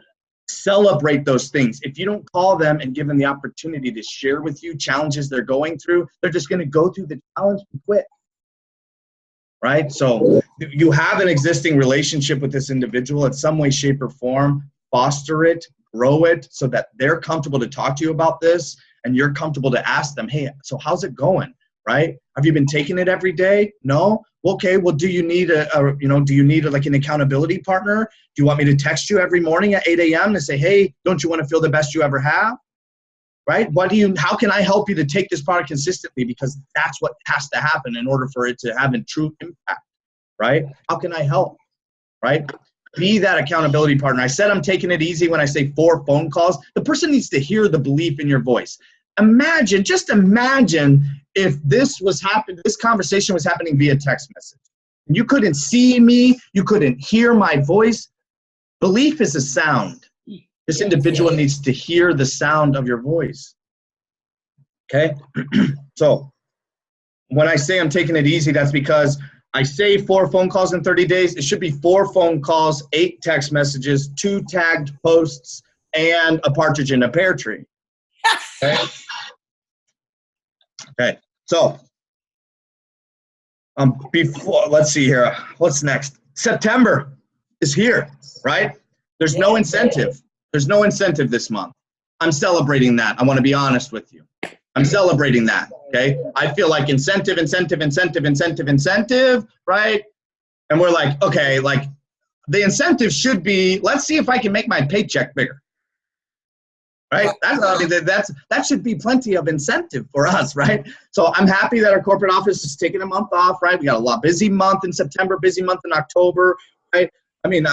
celebrate those things. If you don't call them and give them the opportunity to share with you challenges they're going through, they're just going to go through the challenge and quit. Right? So you have an existing relationship with this individual in some way, shape, or form. Foster it, grow it, so that they're comfortable to talk to you about this, and you're comfortable to ask them, hey, so how's it going? Right? Have you been taking it every day? No? Okay, well, do you need like an accountability partner? Do you want me to text you every morning at 8 a.m. to say, hey, don't you want to feel the best you ever have? right? How can I help you to take this product consistently? Because that's what has to happen in order for it to have a true impact, right? How can I help, right? Be that accountability partner. I said I'm taking it easy when I say 4 phone calls. The person needs to hear the belief in your voice. Just imagine if this conversation was happening via text message. You couldn't see me, you couldn't hear my voice. Belief is a sound. This individual needs to hear the sound of your voice. Okay? So when I say I'm taking it easy, that's because I say 4 phone calls in 30 days. It should be 4 phone calls, 8 text messages, 2 tagged posts, and a partridge in a pear tree. Okay? Okay. So let's see here. What's next? September is here, right? There's no incentive. There's no incentive this month. I'm celebrating that. I want to be honest with you. I'm celebrating that, okay? I feel like incentive, right? And we're like, okay, like the incentive should be, let's see if I can make my paycheck bigger, right? That should be plenty of incentive for us, right? So I'm happy that our corporate office is taking a month off, right? We got a busy month in September, busy month in October, right? I mean,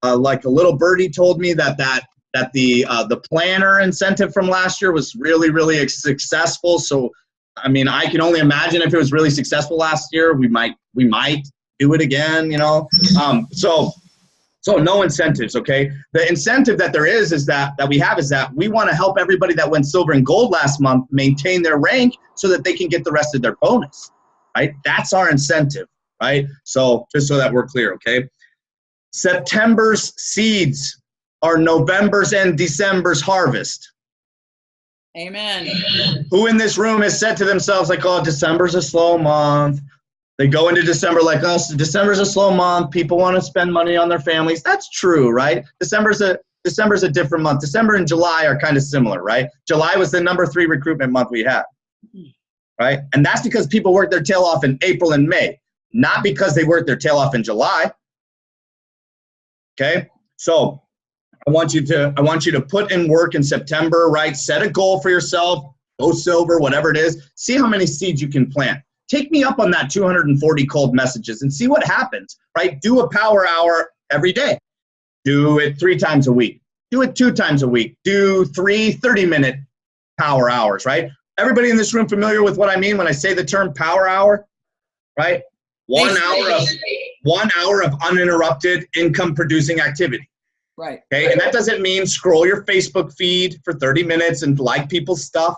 like a little birdie told me that the planner incentive from last year was really, really successful. So, I mean, I can only imagine if it was really successful last year, we might do it again, you know? So no incentives, okay? The incentive that there is that we want to help everybody that went silver and gold last month maintain their rank so that they can get the rest of their bonus, right? That's our incentive, right? So just so that we're clear, okay? September's seeds are November's and December's harvest. Amen. Who in this room has said to themselves, like, oh, December's a slow month. They go into December like, oh, December's a slow month. People want to spend money on their families. That's true, right? December's a different month. December and July are kind of similar, right? July was the number 3 recruitment month we had, right? And that's because people worked their tail off in April and May, not because they worked their tail off in July. Okay, so I want you to put in work in September, right? Set a goal for yourself, go silver, whatever it is. See how many seeds you can plant. Take me up on that 240 cold messages and see what happens, right? Do a power hour every day. Do it 3 times a week. Do it 2 times a week. Do 3 30-minute power hours, right? Everybody in this room familiar with what I mean when I say the term power hour, right? 1 hour of uninterrupted income-producing activity. Right. Okay, and that doesn't mean scroll your Facebook feed for 30 minutes and like people's stuff.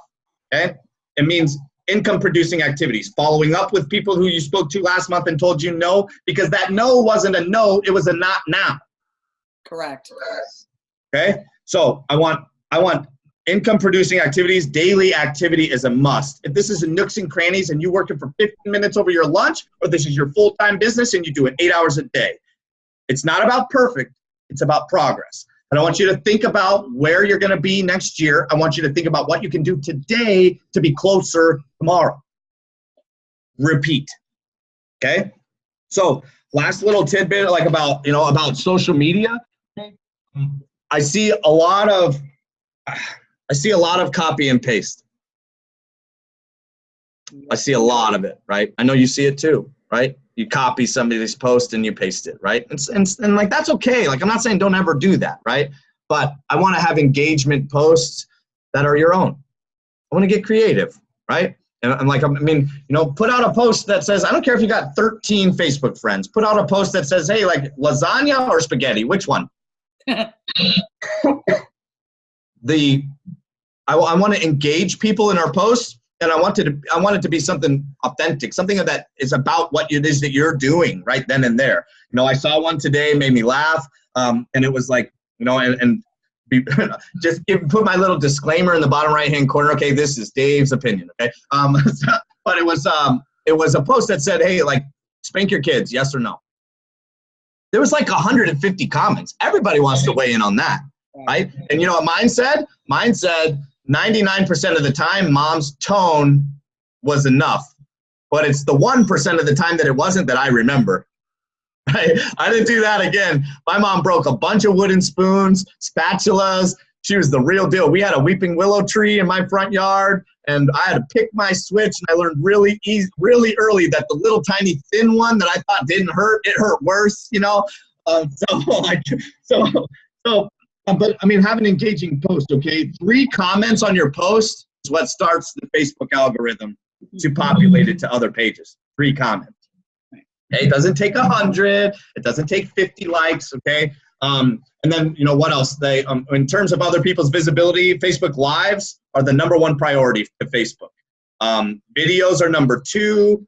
Okay, it means income-producing activities, following up with people who you spoke to last month and told you no, because that no wasn't a no, it was a not now. Correct. Okay, so I want income-producing activities. Daily activity is a must. If this is in nooks and crannies and you working for 15 minutes over your lunch, or this is your full-time business and you do it 8 hours a day, it's not about perfect. It's about progress. And I want you to think about where you're going to be next year. I want you to think about what you can do today to be closer tomorrow. Repeat. Okay? So, last little tidbit about social media. I see a lot of copy and paste. I see a lot of it, right? I know you see it too, right? You copy somebody's post and you paste it, right? And like, that's okay. Like, I'm not saying don't ever do that, right? But I want to have engagement posts that are your own. I want to get creative, right? And I'm like, put out a post that says, I don't care if you got 13 Facebook friends. Put out a post that says, hey, like lasagna or spaghetti, which one? I want to engage people in our posts. And I want it to be something authentic, something that is about what it is that you're doing right then and there. I saw one today, made me laugh, and it was like, put my little disclaimer in the bottom right-hand corner. Okay, this is Dave's opinion. Okay, but it was a post that said, hey, like, spank your kids, yes or no? There was like 150 comments. Everybody wants to weigh in on that, right? And you know what mine said? Mine said, 99% of the time, mom's tone was enough, but it's the 1% of the time that it wasn't that I remember. Right? I didn't do that again. My mom broke a bunch of wooden spoons, spatulas. She was the real deal. We had a weeping willow tree in my front yard, and I had to pick my switch, and I learned really early that the little tiny thin one that I thought didn't hurt, it hurt worse, you know? But I mean, have an engaging post, okay? 3 comments on your post is what starts the Facebook algorithm to populate it to other pages. 3 comments. Okay, it doesn't take 100. It doesn't take 50 likes, okay? And then, you know, what else? They, in terms of other people's visibility, Facebook Lives are the #1 priority to Facebook. Videos are #2.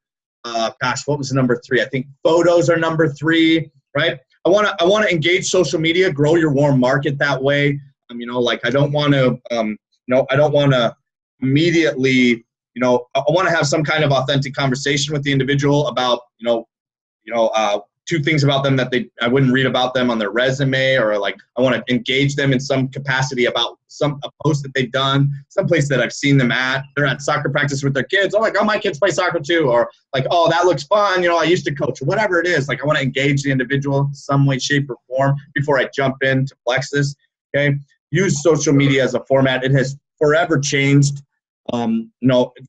Gosh, what was the #3? I think photos are #3, right? I want to engage social media, grow your warm market that way. You know, like I don't want to, I don't want to immediately, I want to have some kind of authentic conversation with the individual about, 2 things about them that I wouldn't read about them on their resume, or like I want to engage them in some capacity about a post that they've done, someplace that I've seen them at. They're at soccer practice with their kids. Oh, like, oh, my kids play soccer too. Or like, oh, that looks fun. I used to coach, or whatever it is. Like I want to engage the individual in some way, shape, or form before I jump into Plexus. Okay. Use social media as a format. It has forever changed.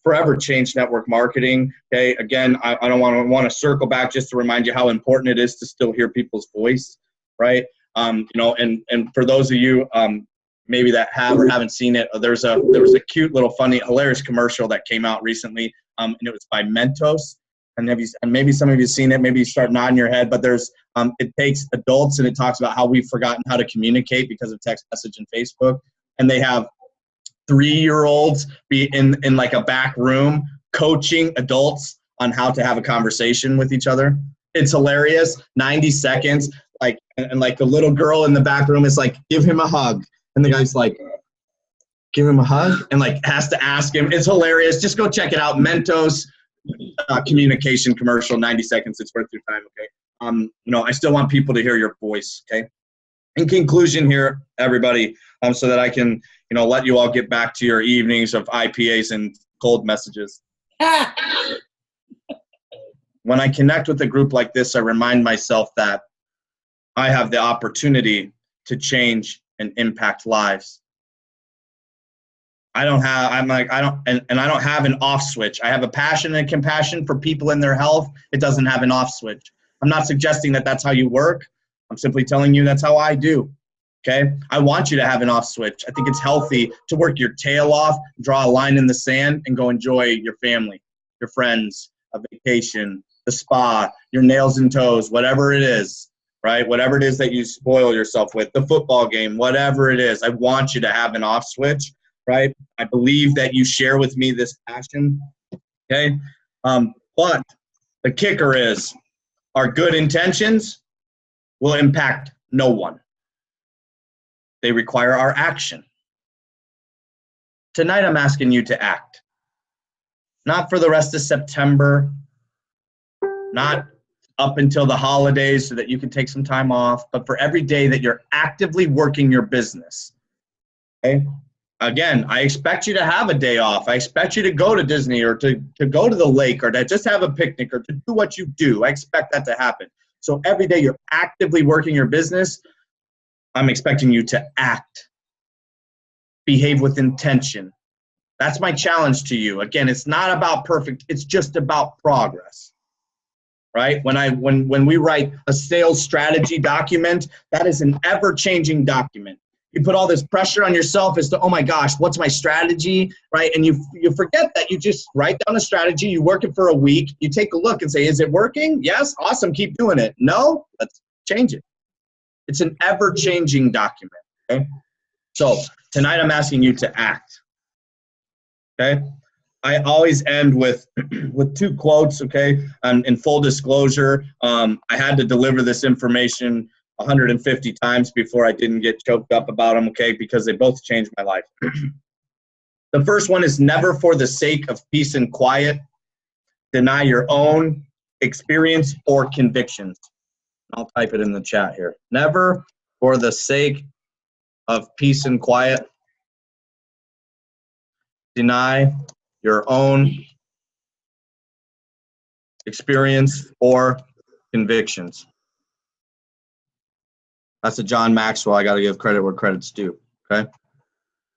Forever changed network marketing. Okay. Again, I don't want to circle back just to remind you how important it is to still hear people's voice. Right. And for those of you, maybe that have or haven't seen it, there was a cute little funny, hilarious commercial that came out recently. And it was by Mentos. And maybe some of you have seen it, maybe you start nodding your head, but it takes adults and it talks about how we've forgotten how to communicate because of text message and Facebook. And they have 3-year-olds be in like a back room coaching adults on how to have a conversation with each other. It's hilarious. 90 seconds. And like the little girl in the back room is like, give him a hug. And the guy's like, give him a hug, and like has to ask him. It's hilarious. Just go check it out. Mentos communication commercial, 90 seconds. It's worth your time. Okay. I still want people to hear your voice. Okay. In conclusion here, everybody, so that I can, let you all get back to your evenings of IPAs and cold messages. When I connect with a group like this, I remind myself that I have the opportunity to change and impact lives. I don't have an off switch. I have a passion and compassion for people and their health. It doesn't have an off switch. I'm not suggesting that that's how you work. I'm simply telling you that's how I do. Okay. I want you to have an off switch. I think it's healthy to work your tail off, draw a line in the sand, and go enjoy your family, your friends, a vacation, the spa, your nails and toes, whatever it is, right? Whatever it is that you spoil yourself with, the football game, whatever it is. I want you to have an off switch, right? I believe that you share with me this passion. Okay. But the kicker is our good intentions will impact no one. They require our action. Tonight, I'm asking you to act. Not for the rest of September, not up until the holidays so that you can take some time off, but for every day that you're actively working your business. Okay? Again, I expect you to have a day off. I expect you to go to Disney or to go to the lake or to just have a picnic or to do what you do. I expect that to happen. So every day you're actively working your business, I'm expecting you to act, behave with intention. That's my challenge to you. Again, it's not about perfect. It's just about progress, right? When we write a sales strategy document, that is an ever-changing document. You put all this pressure on yourself as to, oh my gosh, what's my strategy, right? And you forget that you just write down a strategy, you work it for a week, you take a look and say, is it working? Yes, awesome, keep doing it. No, let's change it. It's an ever-changing document, okay? So tonight I'm asking you to act, okay? I always end with 2 quotes, okay? In full disclosure, I had to deliver this information 150 times before I didn't get choked up about them, okay? Because they both changed my life. The first one is never for the sake of peace and quiet, deny your own experience or convictions. I'll type it in the chat here. Never for the sake of peace and quiet, deny your own experience or convictions. That's a John Maxwell. I got to give credit where credit's due, okay?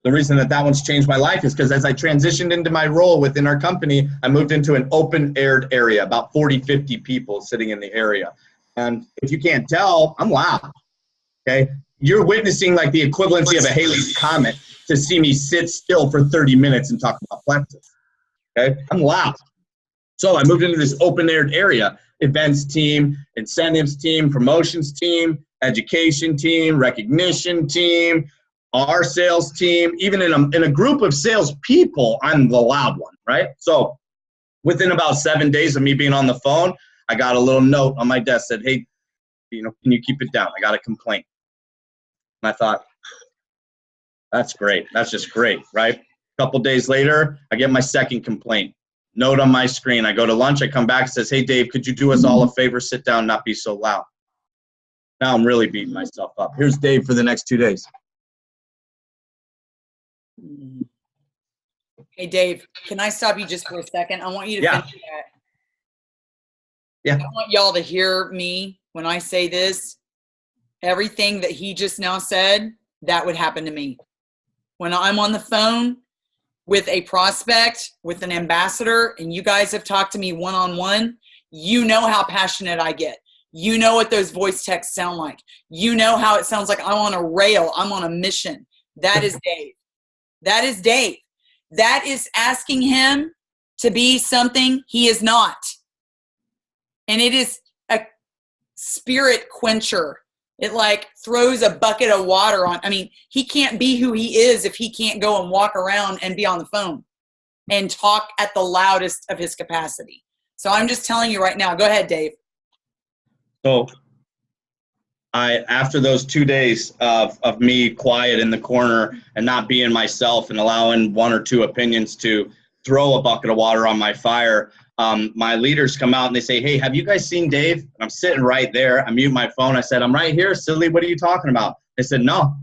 The reason that one's changed my life is because as I transitioned into my role within our company, I moved into an open-aired area, about 40, 50 people sitting in the area. And if you can't tell, I'm loud, okay? You're witnessing like the equivalency of a Halley's Comet to see me sit still for 30 minutes and talk about Plexus, okay? I'm loud. So I moved into this open-aired area, events team, incentives team, promotions team, education team, recognition team, our sales team, even in a group of sales people, I'm the loud one, right? So within about 7 days of me being on the phone, I got a little note on my desk that, hey, can you keep it down? I got a complaint. And I thought, that's great. That's just great, right? A couple days later, I get my second complaint. Note on my screen. I go to lunch. I come back. It says, hey, Dave, could you do us all a favor? Sit down, not be so loud. Now I'm really beating myself up. Here's Dave for the next 2 days. Hey, Dave, can I stop you just for a second? I want you to finish that. Yeah. I want y'all to hear me when I say this. Everything that he just now said, that would happen to me. When I'm on the phone with a prospect, with an ambassador, and you guys have talked to me one-on-one, you know how passionate I get. You know what those voice texts sound like. You know how it sounds like I'm on a rail. I'm on a mission. That is Dave. That is Dave. That is asking him to be something he is not. And it is a spirit quencher. It like throws a bucket of water on. I mean, he can't be who he is if he can't go and walk around and be on the phone and talk at the loudest of his capacity. So I'm just telling you right now. Go ahead, Dave. So after those 2 days of me quiet in the corner and not being myself and allowing one or two opinions to throw a bucket of water on my fire, my leaders come out and they say, hey, have you guys seen Dave? And I'm sitting right there. I mute my phone. I said, I'm right here, silly. What are you talking about? They said, no,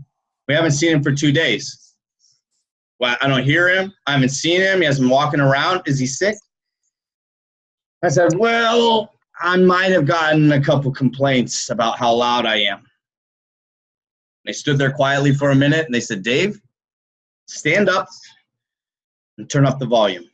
we haven't seen him for 2 days. Well, I don't hear him. I haven't seen him. He hasn't been walking around. Is he sick? I said, well, I might have gotten a couple complaints about how loud I am. They stood there quietly for a minute and they said, Dave, stand up and turn up the volume.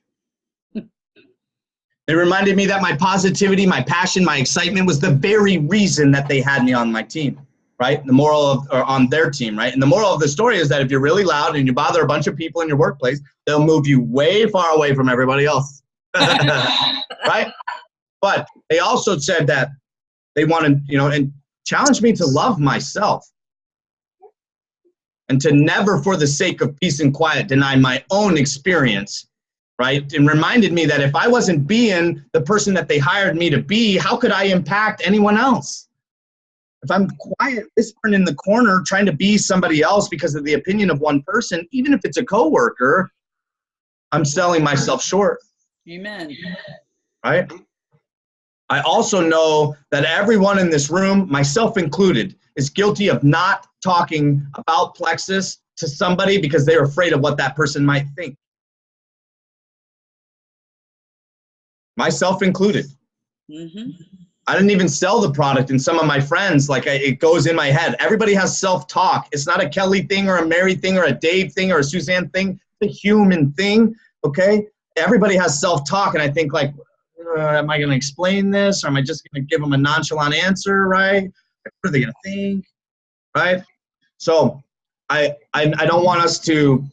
They reminded me that my positivity, my passion, my excitement was the very reason that they had me on my team, right? The moral of, or on their team, right? And the moral of the story is that if you're really loud and you bother a bunch of people in your workplace, they'll move you way far away from everybody else, right? But they also said that they wanted, and challenged me to love myself and to never, for the sake of peace and quiet, deny my own experience, right? And reminded me that if I wasn't being the person that they hired me to be, how could I impact anyone else? If I'm quiet, whispering in the corner, trying to be somebody else because of the opinion of one person, even if it's a coworker, I'm selling myself short. Amen. Right? I also know that everyone in this room, myself included, is guilty of not talking about Plexus to somebody because they're afraid of what that person might think. Myself included. Mm-hmm. I didn't even sell the product, and some of my friends, it goes in my head. Everybody has self-talk. It's not a Kelly thing or a Mary thing or a Dave thing or a Suzanne thing. It's a human thing, okay? Everybody has self-talk, and I think am I going to explain this, or am I just going to give them a nonchalant answer, right? What are they going to think, right? So I don't want us to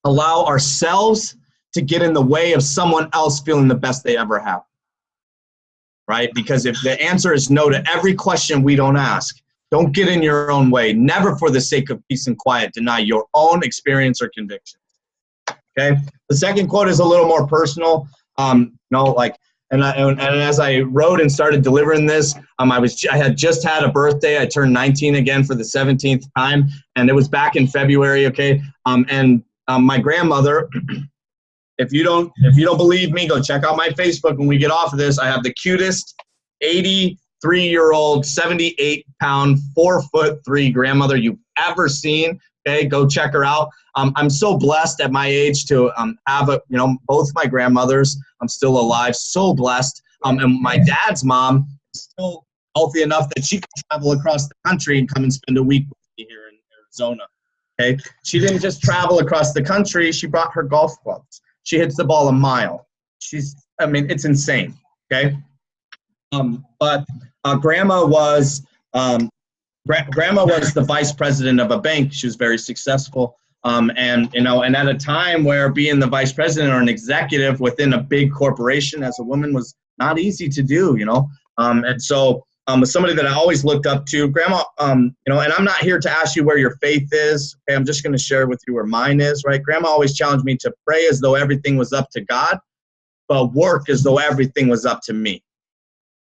allow ourselves to get in the way of someone else feeling the best they ever have, right? Because if the answer is no to every question we don't ask, don't get in your own way. Never, for the sake of peace and quiet, deny your own experience or conviction. Okay? The second quote is a little more personal. And as I wrote and started delivering this, I had just had a birthday. I turned 19 again for the 17th time, and it was back in February. Okay, my grandmother. If you don't believe me, go check out my Facebook. When we get off of this, I have the cutest 83-year-old, 78-pound, 4'3" grandmother you've ever seen. Okay, go check her out. I'm so blessed at my age to have both my grandmothers. I'm still alive, so blessed. And my dad's mom is still healthy enough that she can travel across the country and come and spend a week with me here in Arizona. Okay, she didn't just travel across the country. She brought her golf clubs. She hits the ball a mile. I mean, it's insane. Okay, but grandma was the vice president of a bank. She was very successful. And at a time where being the vice president or an executive within a big corporation as a woman was not easy to do, and so somebody that I always looked up to, Grandma, and I'm not here to ask you where your faith is. Okay, I'm just going to share with you where mine is, right? Grandma always challenged me to pray as though everything was up to God, but work as though everything was up to me.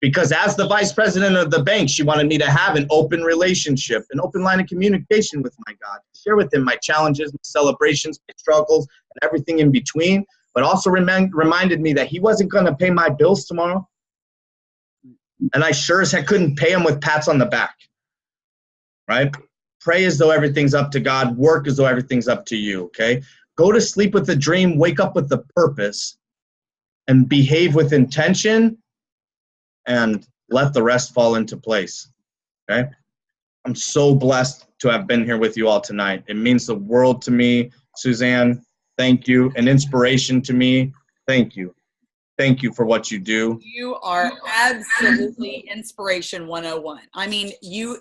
Because as the vice president of the bank, she wanted me to have an open relationship, an open line of communication with my God, share with him my challenges, my celebrations, my struggles, and everything in between, but also reminded me that he wasn't going to pay my bills tomorrow. And I sure as heck couldn't pay him with pats on the back, right? Pray as though everything's up to God. Work as though everything's up to you, okay? Go to sleep with a dream, wake up with a purpose, and behave with intention, and let the rest fall into place, okay? I'm so blessed to have been here with you all tonight. It means the world to me. Suzanne, thank you. An inspiration to me. Thank you. Thank you for what you do. You are absolutely Inspiration 101. I mean, you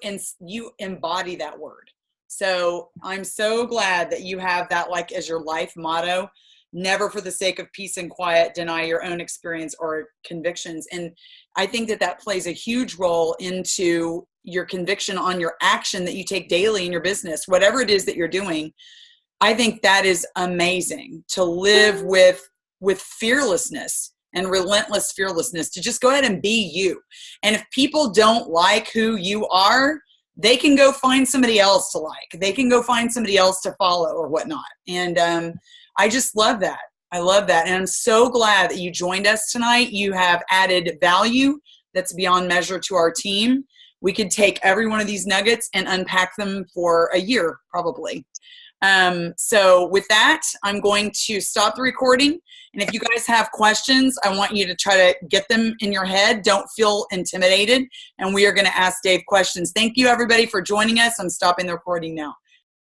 embody that word. So I'm so glad that you have that like as your life motto. Never for the sake of peace and quiet deny your own experience or convictions. And I think that plays a huge role into your conviction on your action that you take daily in your business, whatever it is that you're doing. I think that is amazing to live with fearlessness and relentless fearlessness, to just go ahead and be you. And if people don't like who you are, they can go find somebody else to like. They can go find somebody else to follow or whatnot. And I just love that. I love that. And I'm so glad that you joined us tonight. You have added value that's beyond measure to our team. We could take every one of these nuggets and unpack them for a year, probably. So with that, I'm going to stop the recording. And if you guys have questions, I want you to try to get them in your head. Don't feel intimidated. And we are going to ask Dave questions. Thank you, everybody, for joining us. I'm stopping the recording now.